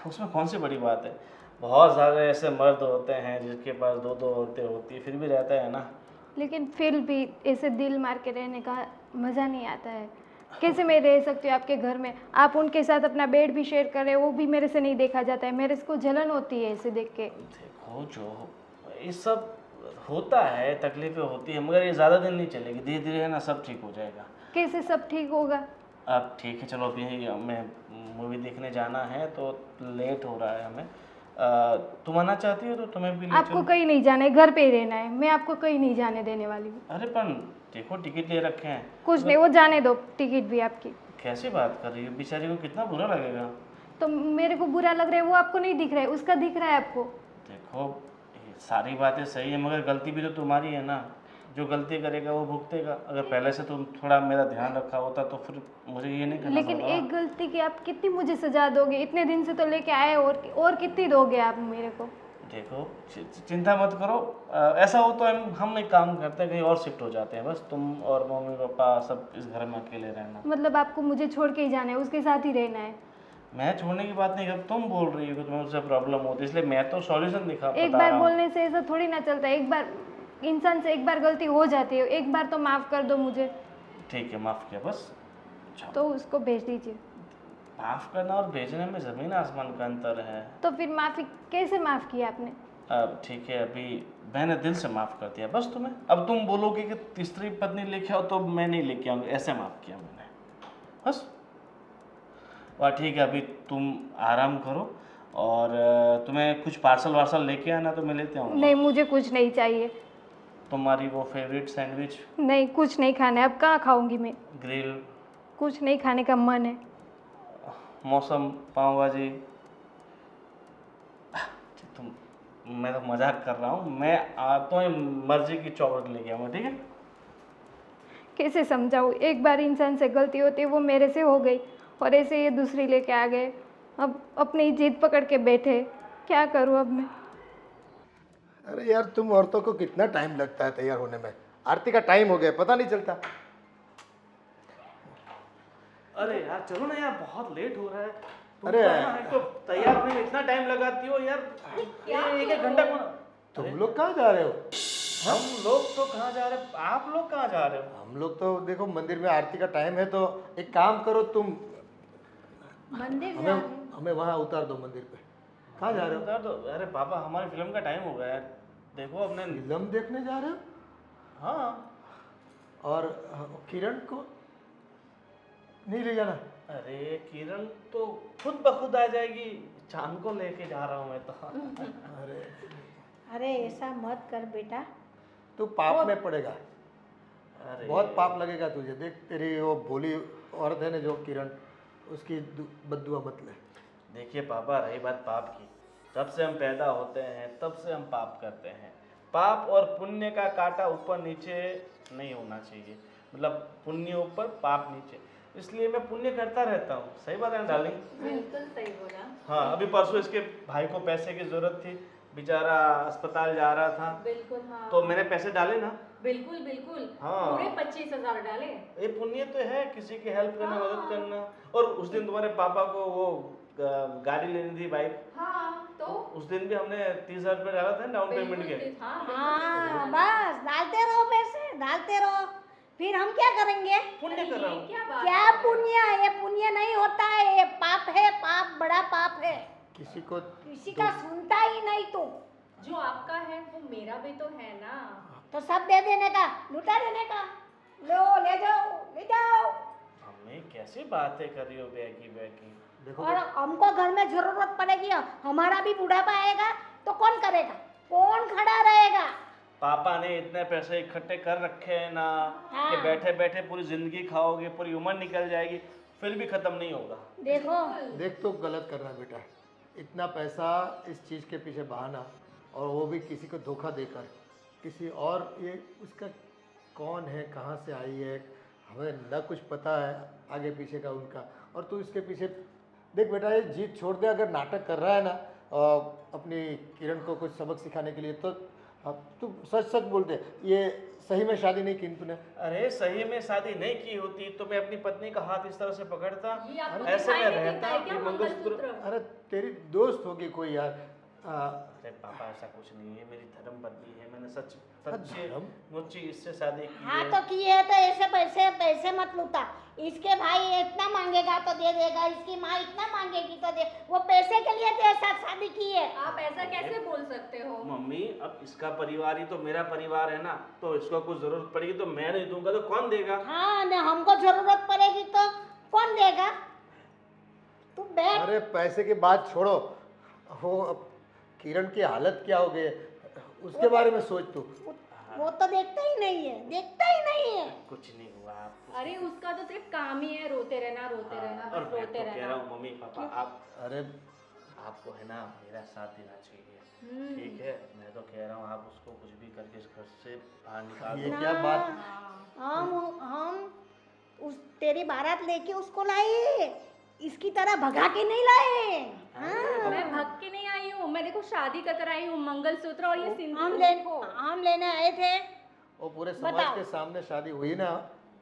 उसमें कौन सी बड़ी बात है, बहुत सारे ऐसे मर्द होते हैं जिसके पास दो दो औरतें होती है, फिर भी रहता है ना। लेकिन फिर भी ऐसे दिल मार के रहने का मज़ा नहीं आता है। कैसे मैं रह सकती हूँ आपके घर में? आप उनके साथ अपना बेड भी शेयर कर रहे हो, वो भी मेरे से नहीं देखा जाता है, मेरे को जलन होती है ऐसे देख के। देखो जो ये सब होता है, तकलीफें होती है, मगर ये ज़्यादा दिन नहीं चलेगी, धीरे धीरे है ना सब ठीक हो जाएगा। कैसे सब ठीक होगा? अब ठीक है चलो, अभी हमें मूवी देखने जाना है तो लेट हो रहा है हमें। तुम आना चाहती हो तो तुम्हें भी ले आपको चलो। कहीं नहीं जाना है, घर पे ही रहना है। मैं आपको कहीं नहीं जाने देने वाली हूँ। अरे पर देखो टिकट ले रखे हैं। कुछ नहीं, वो जाने दो, टिकट भी आपकी। कैसी बात कर रही हो, बेचारी को कितना बुरा लगेगा। तो मेरे को बुरा लग रहा है, वो आपको नहीं दिख रहा है, उसका दिख रहा है आपको। देखो ये सारी बातें सही है, मगर गलती भी तो तुम्हारी है ना। जो गलती करेगा वो भुगतेगा। अगर पहले से तुम थोड़ा मेरा ध्यान रखा होता तो फिर मुझे ये नहीं करना लेकिन पड़ता। एक गलती की आप कितनी मुझे सजा दोगे? इतने दिन से तो लेके आए, और कितनी दोगे आप मेरे को? देखो चिंता मत करो, ऐसा हो तो हम एक काम करते हैं, कहीं और शिफ्ट हो जाते हैं। बस तुम और मम्मी पापा सब इस घर में अकेले रहना। मतलब आपको मुझे छोड़ के ही जाना है, उसके साथ ही रहना है? मैं छोड़ने की बात नहीं कर, तुम बोल रही हो कि तुम्हें उससे प्रॉब्लम होती है, इसलिए मैं तो सॉल्यूशन एक बार बोलने से ऐसा थोड़ी ना चलता है। एक बार इंसान से एक बार गलती हो जाती है, एक बार तो माफ़ कर दो मुझे। ठीक है माफ़ किया बस। तो उसको भेज दीजिए। माफ़ करना और भेजने में ज़मीन आसमान का अंतर है। तो फिर माफ़ी कैसे माफ़ किया आपने? अब ठीक है, अभी मैंने दिल से माफ़ कर दिया बस तुम्हें। अब तुम बोलोगे कि तीसरी पत्नी लेके आओ तो मैं नहीं लेके आऊँगी, ऐसे माफ़ किया मैंने बस। वाह ठीक है, अभी तुम आराम करो और तुम्हें कुछ पार्सल वार्सल लेके आना तो मैं लेते आऊँगा। नहीं, मुझे कुछ नहीं चाहिए। तुम्हारी वो फेवरेट सैंडविच? नहीं, कुछ नहीं खाना है। अब कहाँ खाऊंगी मैं? ग्रिल? कुछ नहीं खाने का मन है। मौसम पाव भाजी? तुम, मैं तो मजाक कर रहा हूँ। मैं तुम्हें मर्जी की चॉकलेट लेके आऊँगा, ठीक है? कैसे समझाऊँ? एक बार इंसान से गलती होती है, वो मेरे से हो गई, और ऐसे ये दूसरी लेके आ गए। अब अपनी जिद पकड़ के बैठे, क्या करूँ अब मैं? अरे यार तुम औरतों को कितना टाइम लगता है तैयार होने में। आरती का टाइम हो गया, पता नहीं चलता। अरे यार चलो ना यार, बहुत लेट हो रहा है। तुम अरे तो ना हमको तैयार होने में इतना टाइम लगाती हो यार, एक एक घंटा कौन। तुम लोग कहाँ जा रहे हो? हम लोग तो कहाँ जा रहे हैं, आप लोग कहाँ जा रहे हो? हम लोग तो देखो मंदिर में आरती का टाइम है, तो एक काम करो तुम, मंदिर हमें वहाँ उतार दो मंदिर पे। कहाँ जा रहे हो? उतार दो। अरे पापा हमारी फिल्म का टाइम हो गया है, देखो अपने। फिल्म देखने जा रहे हो? हाँ। और किरण को नहीं ले जाना? अरे किरण तो खुद ब खुद आ जाएगी, चांद को लेके जा रहा हूँ मैं तो। अरे अरे ऐसा मत कर बेटा। तू पाप में पड़ेगा, अरे बहुत पाप लगेगा तुझे। देख तेरी वो भोली औरत है ना जो किरण, उसकी बद्दुआ मत ले। देखिए पापा, रही बात पाप की, जब से हम पैदा होते हैं तब से हम पाप करते हैं। पाप और पुण्य का कांटा ऊपर नीचे नहीं होना चाहिए, मतलब पुण्य ऊपर पाप नीचे, इसलिए मैं पुण्य करता रहता हूँ। सही बात है ना डार्लिंग? बिल्कुल सही बोला। हाँ, अभी परसों इसके भाई को पैसे की जरूरत थी, बेचारा अस्पताल जा रहा था, बिल्कुल हाँ। तो मैंने पैसे डाले ना। बिल्कुल बिल्कुल। हाँ। पूरे 25,000 डाले। ये पुण्य तो है, किसी की हेल्प करना, मदद करना। और उस दिन तुम्हारे पापा को वो गाड़ी लेनी थी, बाइक। हाँ तो उस दिन भी हमने 30,000 रुपये डाला था डाउन पेमेंट के। हाँ हाँ बस डालते रहो पैसे, डालते रहो। फिर हम क्या करेंगे? पुण्य कर रहा हूँ। क्या बात क्या पुण्य? ये पुण्य नहीं होता है, ये पाप है, पाप बड़ा पाप है। किसी को किसी का सुनता ही नहीं तू। जो आपका है वो मेरा भी तो है ना। तो सब दे देने का, लुटा देने का। लो ले जाओ, ले जाओ। मम्मी कैसी बातें कर रही हो बैगी बैगी। देखो और हमको घर में जरूरत पड़ेगी, हमारा भी बुढ़ापा आएगा तो कौन करेगा, कौन खड़ा रहेगा। पापा ने इतने पैसे इकट्ठे कर रखे हैं ना हाँ। कि बैठे बैठे पूरी जिंदगी खाओगे, पूरी उम्र निकल जाएगी, फिर भी खत्म नहीं होगा। देखो देख तो गलत कर रहा है बेटा, इतना पैसा इस चीज़ के पीछे बहाना, और वो भी किसी को धोखा देकर, किसी और, ये उसका कौन है, कहाँ से आई है, हमें न कुछ पता है आगे पीछे का उनका, और तू इसके पीछे देख बेटा, ये जीत छोड़ दे। अगर नाटक कर रहा है ना अपनी किरण को कुछ सबक सिखाने के लिए, तो अब तू सच सच बोल दे, ये सही में शादी नहीं की तूने? अरे सही में शादी नहीं की होती तो मैं अपनी पत्नी का हाथ इस तरह से पकड़ता, ये आपको ऐसे दिखाई में नहीं रहता, देता है क्या ये मंगलसूत्र। मंगलसूत्र? अरे तेरी दोस्त होगी कोई यार। अरे पापा ऐसा कुछ नहीं है, मेरी धर्म पत्नी है, मैंने सच्ची धर्म? मुच्ची इससे शादी की हाँ है। तो किए है तो ऐसे पैसे पैसे मत लूटा। इसके भाई इतना मांगेगा तो दे देगा, इसकी माँ इतना मांगेगी तो दे, वो पैसे के लिए तेरे साथ शादी की है। आप ऐसा कैसे बोल सकते हो? मम्मी अब इसका परिवार ही तो मेरा परिवार है ना, तो इसको कुछ जरूरत पड़ेगी तो मैं नहीं दूंगा तो कौन देगा? हाँ न हमको जरूरत पड़ेगी तो कौन देगा? तू बैठ। अरे पैसे की बात छोड़ो, वो अब किरण की हालत क्या हो गई है, उसके बारे में सोच तू। वो तो देखता ही नहीं है, देखता ही नहीं है। कुछ नहीं हुआ आप। अरे उसका तो सिर्फ काम ही है रोते रहना, रोते रहना, और बस मैं रोते तो कह रहा रहना। हूँ मम्मी पापा, आप अरे आपको है ना मेरा साथ देना चाहिए, ठीक है? मैं तो कह रहा हूँ आप उसको कुछ भी करके इस घर से बाहर निकाल ये दो। क्या बात, हम उस तेरी बारात लेके उसको लाए, इसकी तरह भगा के नहीं लाए। हाँ। मैं भग के नहीं आई हूँ, मैं देखो शादी कर आई हूँ, मंगलसूत्र और ये सिंदूर हम लेने आए थे। वो पूरे समाज बताओ। के सामने शादी हुई ना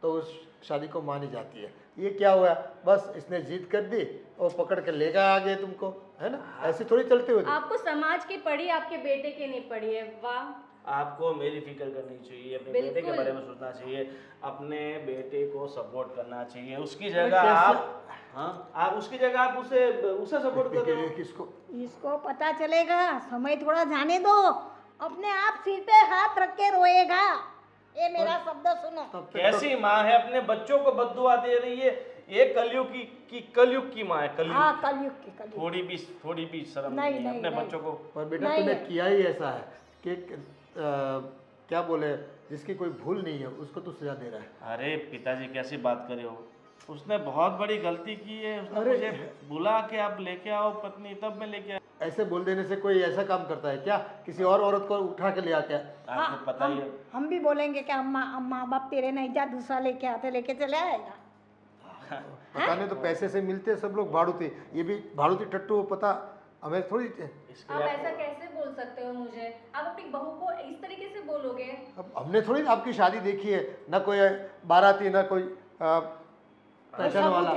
तो उस शादी को मानी जाती है। ये क्या हुआ, बस इसने जीत कर दी और पकड़ के लेगा आगे तुमको, है ना? ऐसे थोड़ी चलते हुए। आपको समाज की पड़ी, आपके बेटे की नहीं पड़ी है। वाह, आपको मेरी फिक्र करनी चाहिए, अपने बेटे के बिल्कुल। बारे में सोचना चाहिए, अपने बेटे को सपोर्ट करना चाहिए। उसकी अरे जगह कैसे? आप, हाँ आप उसकी जगह आप उसे सपोर्ट करो। किसको? इसको पता चलेगा, समय थोड़ा जाने दो, अपने आप सिर पे हाथ रख के रोएगा। ये मेरा शब्द सुनो। तब तक कैसी माँ है, अपने बच्चों को बद्दुआ दे रही है? ये कलयुग की माँ है, हाँ कलयुग। कलयुग की कलयुग। थोड़ी भी शर्म नहीं, नहीं है नहीं, अपने नहीं। बच्चों को। पर बेटा नहीं तूने है। किया ही ऐसा है कि क्या बोले, जिसकी कोई भूल नहीं है उसको तू सजा दे रहा है। अरे पिताजी कैसी बात कर रहे हो, उसने बहुत बड़ी गलती की है। उसने अरे। मुझे बुला के आप लेके आओ पत्नी, तब मैं लेके आया। ऐसे बोल देने से कोई ऐसा काम करता है क्या, किसी और औरत को उठा के ले आते हैं? आपको पता ही है। हम भी बोलेंगे कि माँ बाप तेरे नहीं, जा दूसरा लेके आते, लेके चले आएगा। पता नहीं, तो पैसे से मिलते हैं सब लोग भाड़ूती, ये भी भाड़ूती टट्टू, पता हमें थोड़ी। इसके आप लिए ऐसा कैसे बोल सकते हो मुझे? आप अपनी बहू को इस तरीके से बोलोगे? अब हमने थोड़ी आपकी शादी देखी है, ना कोई बाराती, ना कोई पहचान वाला।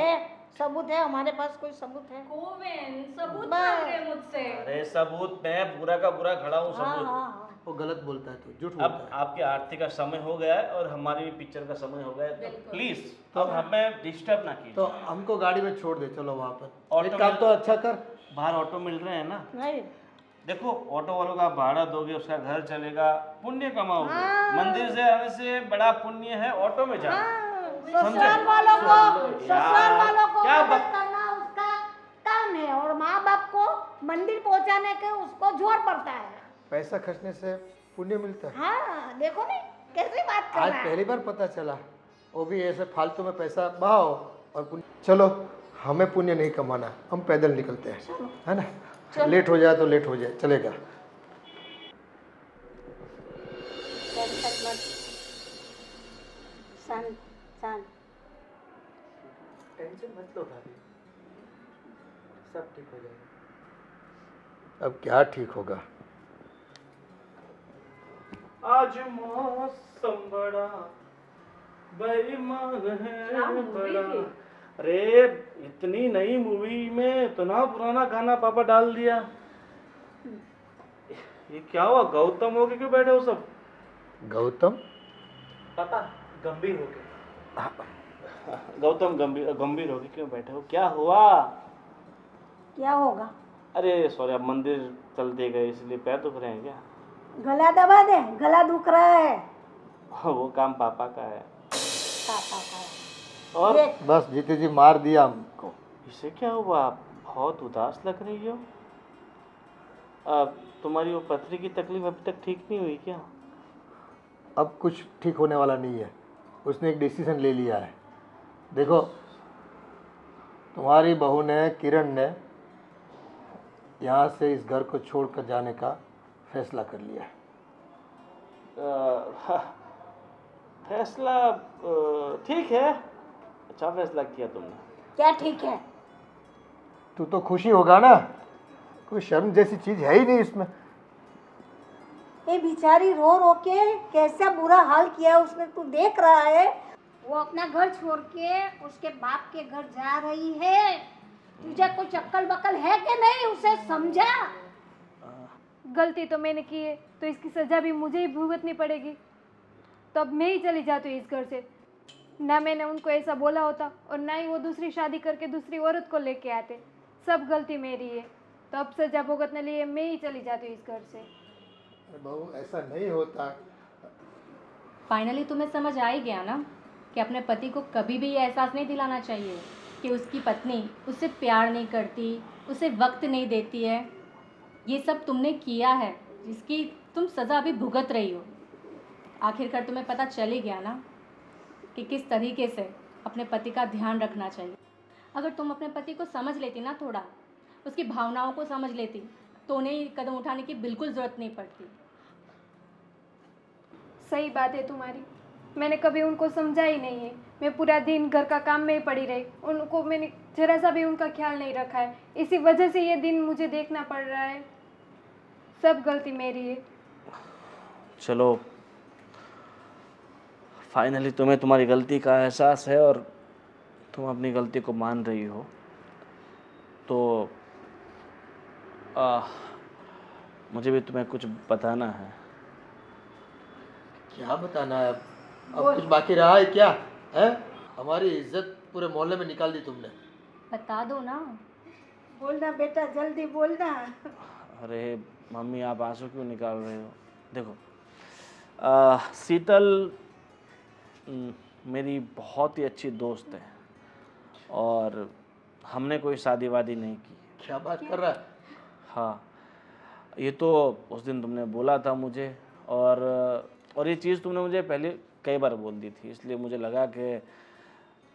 सबूत है हमारे पास, कोई सबूत है? गोविंद सबूत बस। मांग रहे हैं मुझसे। अरे सबूत, मैं बुरा का बुरा खड़ा हूँ, हाँ सबूत। हाँ। वो गलत बोलता है, तू झूठ अब बोलता है। आपके आरती का समय हो गया है और हमारी भी पिक्चर का समय हो गया है, तो बिल्कुल। प्लीज अब हमें डिस्टर्ब ना कीजिए। तो हमको गाड़ी में छोड़ दे, चलो वहाँ पर। ऑटो एक काम में- तो अच्छा कर, बाहर ऑटो मिल रहे हैं ना, नहीं देखो ऑटो वालों का भाड़ा दोगे, उसका घर चलेगा, पुण्य कमाओगे। हाँ। मंदिर से आने से बड़ा पुण्य है ऑटो में जाना। ससुराल वालों को, ससुराल वालों को क्या मदद बात- करना उसका काम है, और माँ बाप को मंदिर पहुँचाने के उसको जोर पड़ता है। पैसा खर्चने से पुण्य मिलता है। हाँ देखो नहीं कैसी बात कर आज रहा है। पहली बार पता चला, वो भी ऐसे फालतू में पैसा बहाओ और पुण्य। चलो हमें पुण्य नहीं कमाना, हम पैदल निकलते हैं, है ना? लेट हो जाए तो लेट हो जाए, चलेगा। शांत शांत। टेंशन मत लो भाभी, सब ठीक हो जाएगा। अब क्या ठीक होगा? आज मौसम बड़ा बेईमान क्या है मूवी बड़ा। थी? अरे इतनी नई मूवी में इतना पुराना गाना पापा डाल दिया। ये क्या हुआ, गौतम हो के क्यों बैठे हो सब? गौतम? पापा गंभीर हो गए। गौतम गंभीर गंभीर हो के क्यों बैठे हो, क्या हुआ? क्या होगा? अरे सॉरी, आप मंदिर चलते गए इसलिए पैर दुख रहे हैं क्या? गला दबा दे, गला दुख रहा है। वो काम पापा का है। पापा का और ये बस जीते जी मार दिया हमको। इसे क्या हुआ? आप बहुत उदास लग रही हो। तुम्हारी वो पथरी की तकलीफ अभी तक ठीक नहीं हुई क्या? अब कुछ ठीक होने वाला नहीं है। उसने एक डिसीजन ले लिया है। देखो, तुम्हारी बहू ने, किरण ने यहाँ से इस घर को छोड़कर जाने का फैसला कर लिया है। फैसला ठीक है, अच्छा फैसला किया तुमने। क्या ठीक है? तू तो खुशी होगा ना, कोई शर्म जैसी चीज है ही नहीं इसमें। ये बेचारी रो रो के कैसा बुरा हाल किया है उसने, तू देख रहा है। वो अपना घर छोड़ के उसके बाप के घर जा रही है। तुझे कुछ अक्ल बकल है कि नहीं? उसे समझा। गलती तो मैंने की है तो इसकी सज़ा भी मुझे ही भुगतनी पड़ेगी। तो अब मैं ही चली जाती हूँ इस घर से। ना मैंने उनको ऐसा बोला होता और ना ही वो दूसरी शादी करके दूसरी औरत को लेके आते। सब गलती मेरी है, तो अब सज़ा भुगतने लिए मैं ही चली जाती हूँ इस घर से। बहू, ऐसा नहीं होता। फाइनली तुम्हें समझ आ ही गया ना कि अपने पति को कभी भी ये एहसास नहीं दिलाना चाहिए कि उसकी पत्नी उससे प्यार नहीं करती, उसे वक्त नहीं देती है। ये सब तुमने किया है जिसकी तुम सज़ा अभी भुगत रही हो। आखिरकार तुम्हें पता चल ही गया ना कि किस तरीके से अपने पति का ध्यान रखना चाहिए। अगर तुम अपने पति को समझ लेती ना, थोड़ा उसकी भावनाओं को समझ लेती, तो उन्हें कदम उठाने की बिल्कुल ज़रूरत नहीं पड़ती। सही बात है तुम्हारी, मैंने कभी उनको समझा ही नहीं है। मैं पूरा दिन घर का काम में ही पड़ी रही, उनको मैंने जरा सा भी उनका ख्याल नहीं रखा है। इसी वजह से ये दिन मुझे देखना पड़ रहा है। सब गलती मेरी है। चलो, फाइनली तुम्हें तुम्हारी गलती का एहसास है और तुम अपनी गलती को मान रही हो। तो मुझे भी तुम्हें कुछ बताना है। क्या बताना है अब कुछ बाकी रहा है क्या? है, हमारी इज्जत पूरे मोहल्ले में निकाल दी तुमने। बता दो ना। बोलना बेटा, जल्दी बोलना। अरे मम्मी, आप आंसू क्यों निकाल रहे हो? देखो, शीतल मेरी बहुत ही अच्छी दोस्त है और हमने कोई शादी वादी नहीं की। क्या बात कर रहा है? हाँ, ये तो उस दिन तुमने बोला था मुझे और ये चीज़ तुमने मुझे पहले कई बार बोल दी थी, इसलिए मुझे लगा कि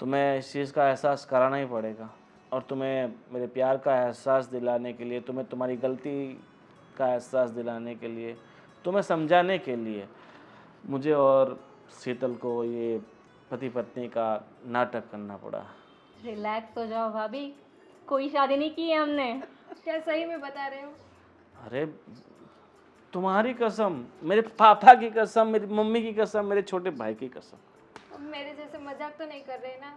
तुम्हें इस चीज़ का एहसास कराना ही पड़ेगा। और तुम्हें मेरे प्यार का एहसास दिलाने के लिए, तुम्हें तुम्हारी गलती का एहसास दिलाने के लिए, तुम्हें समझाने के लिए मुझे और शीतल को ये पति पत्नी का नाटक करना पड़ा। रिलैक्स हो जाओ भाभी, कोई शादी नहीं की है हमने। क्या सही में बता रहे हो? अरे तुम्हारी कसम, मेरे पापा की कसम, मेरी मम्मी की कसम, मेरे छोटे भाई की कसम। अब मेरे जैसे मजाक तो नहीं कर रहे ना?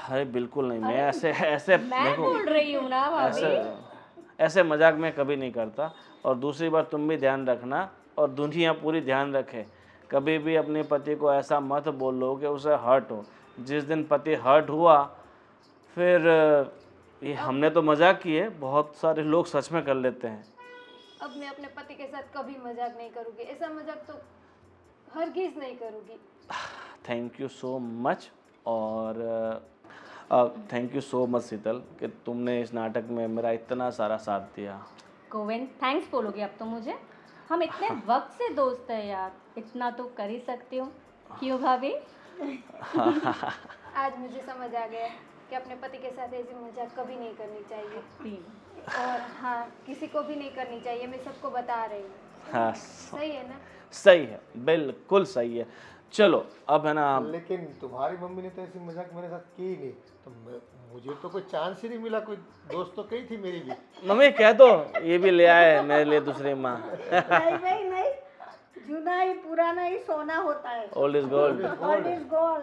अरे बिल्कुल नहीं, मैं ऐसे मैं देखो, बोल रही हूँ ना भाभी। ऐसे मजाक मैं कभी नहीं करता। और दूसरी बात, तुम भी ध्यान रखना और दुनिया पूरी ध्यान रखे, कभी भी अपने पति को ऐसा मत बोलो कि उसे हर्ट हो। जिस दिन पति हर्ट हुआ, फिर ये हमने तो मजाक की है, बहुत सारे लोग सच में कर लेते हैं। अब मैं अपने पति के साथ कभी मजाक नहीं करूँगी। ऐसा मजाक तो हरगिज़ नहीं करूँगी। Thank you so much. और थैंक यू सो मच शीतल कि तुमने इस नाटक में मेरा इतना सारा साथ दिया। गोविंद, थैंक्स बोलोगे अब तो मुझे? हम इतने वक्त से दोस्त हैं यार, इतना तो कर ही सकती हूँ। क्यों भाभी? आज मुझे समझ आ गया कि अपने पति के साथ ऐसी मजाक कभी नहीं करनी चाहिए। और हाँ, किसी को भी नहीं करनी चाहिए। मैं सबको बता रही हूँ। हाँ, सही है ना? सही है, बिल्कुल सही है। चलो अब है ना, लेकिन तुम्हारी मम्मी ने तो ऐसी मजाक मेरे साथ की ही नहीं, तो मुझे तो कोई चांस ही नहीं मिला। कोई दोस्त तो कही थी मेरी भी। मम्मी कह दो ये भी ले आए मेरे लिए दूसरी माँ। नहीं भाई नहीं, जूना ही पुराना ही सोना होता है। Old is gold. Gold is gold।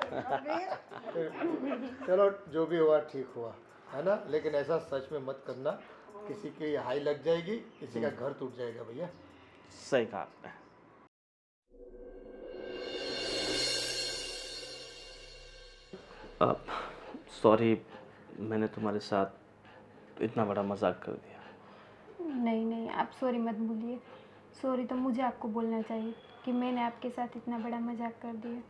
चलो, जो भी हुआ ठीक हुआ, है ना? लेकिन ऐसा सच में मत करना, किसी की हाई लग जाएगी, किसी का घर टूट जाएगा भैया। सही कहा आपने। सॉरी, मैंने तुम्हारे साथ इतना बड़ा मजाक कर दिया। नहीं नहीं, आप सॉरी मत बोलिए। सॉरी तो मुझे आपको बोलना चाहिए कि मैंने आपके साथ इतना बड़ा मजाक कर दिया।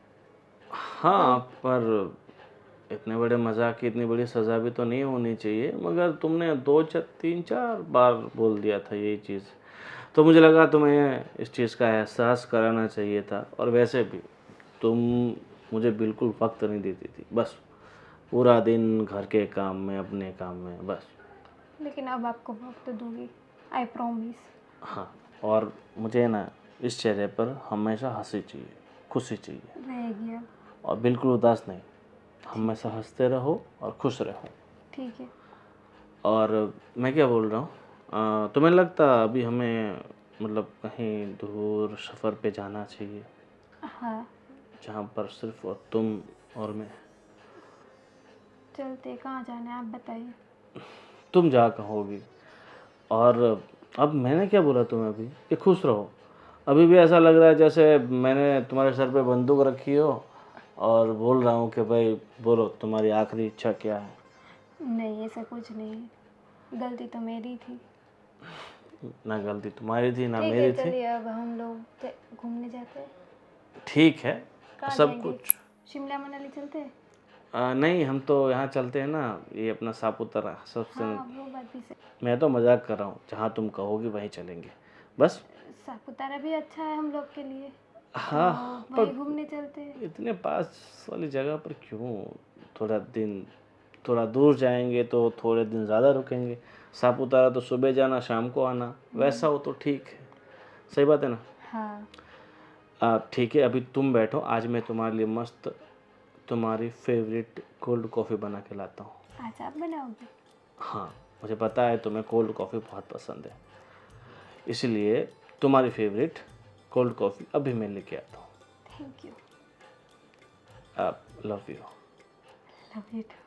हाँ, पर इतने बड़े मजाक की इतनी बड़ी सज़ा भी तो नहीं होनी चाहिए, मगर तुमने 2-3-4 बार बोल दिया था यही चीज़, तो मुझे लगा तुम्हें इस चीज़ का एहसास कराना चाहिए था। और वैसे भी तुम मुझे बिल्कुल वक्त नहीं देती थी, बस पूरा दिन घर के काम में, अपने काम में बस। लेकिन अब आपको वक्त दूंगी, आई प्रॉमिस। हाँ, और मुझे ना इस चेहरे पर हमेशा हंसी चाहिए, खुशी चाहिए, रहेगी अब। और बिल्कुल उदास नहीं। हमेशा हंसते रहो और खुश रहो। ठीक है। और मैं क्या बोल रहा हूँ, तुम्हें लगता अभी हमें मतलब कहीं दूर सफ़र पे जाना चाहिए, हाँ जहाँ पर सिर्फ और तुम और मैं? चलते, कहाँ जाना है आप बताइए। तुम जहाँ कहोगी। और अब मैंने क्या बोला तुम्हें अभी कि खुश रहो? अभी भी ऐसा लग रहा है जैसे मैंने तुम्हारे सर पे बंदूक रखी हो और बोल रहा हूँ कि भाई बोलो तुम्हारी आखिरी इच्छा क्या है। नहीं ऐसा कुछ नहीं है, गलती तो मेरी थी। ना गलती तुम्हारी थी ना ठीक है मेरी थी। चलिए, अब हम लोग घूमने जाते हैं। ठीक है, कहाँ सब जाएंगे? कुछ। शिमला मनाली चलते हैं? नहीं, हम तो यहाँ चलते हैं ना, ये अपना सापुतारा सबसे। हाँ वो बात भी सही। मैं तो मजाक कर रहा हूँ, जहाँ तुम कहोगी वहीं चलेंगे बस। सापुतारा भी अच्छा है हम लोग के लिए, हाँ, तो पर वहीं घूमने चलते हैं। इतने पास वाली जगह पर क्यों? थोड़ा दिन, थोड़ा दूर जाएंगे तो थोड़े दिन ज़्यादा रुकेंगे। सापुतारा तो सुबह जाना शाम को आना, वैसा हो तो ठीक है। सही बात है ना? हाँ ठीक है, अभी तुम बैठो, आज मैं तुम्हारे लिए मस्त तुम्हारी फेवरेट कोल्ड कॉफ़ी बना के लाता हूँ। आज आप बनाओगे? हाँ, मुझे पता है तुम्हें कोल्ड कॉफ़ी बहुत पसंद है, इसलिए तुम्हारी फेवरेट कोल्ड कॉफ़ी अभी मैं लेके आता हूँ। Thank you. आप love you. Love you to.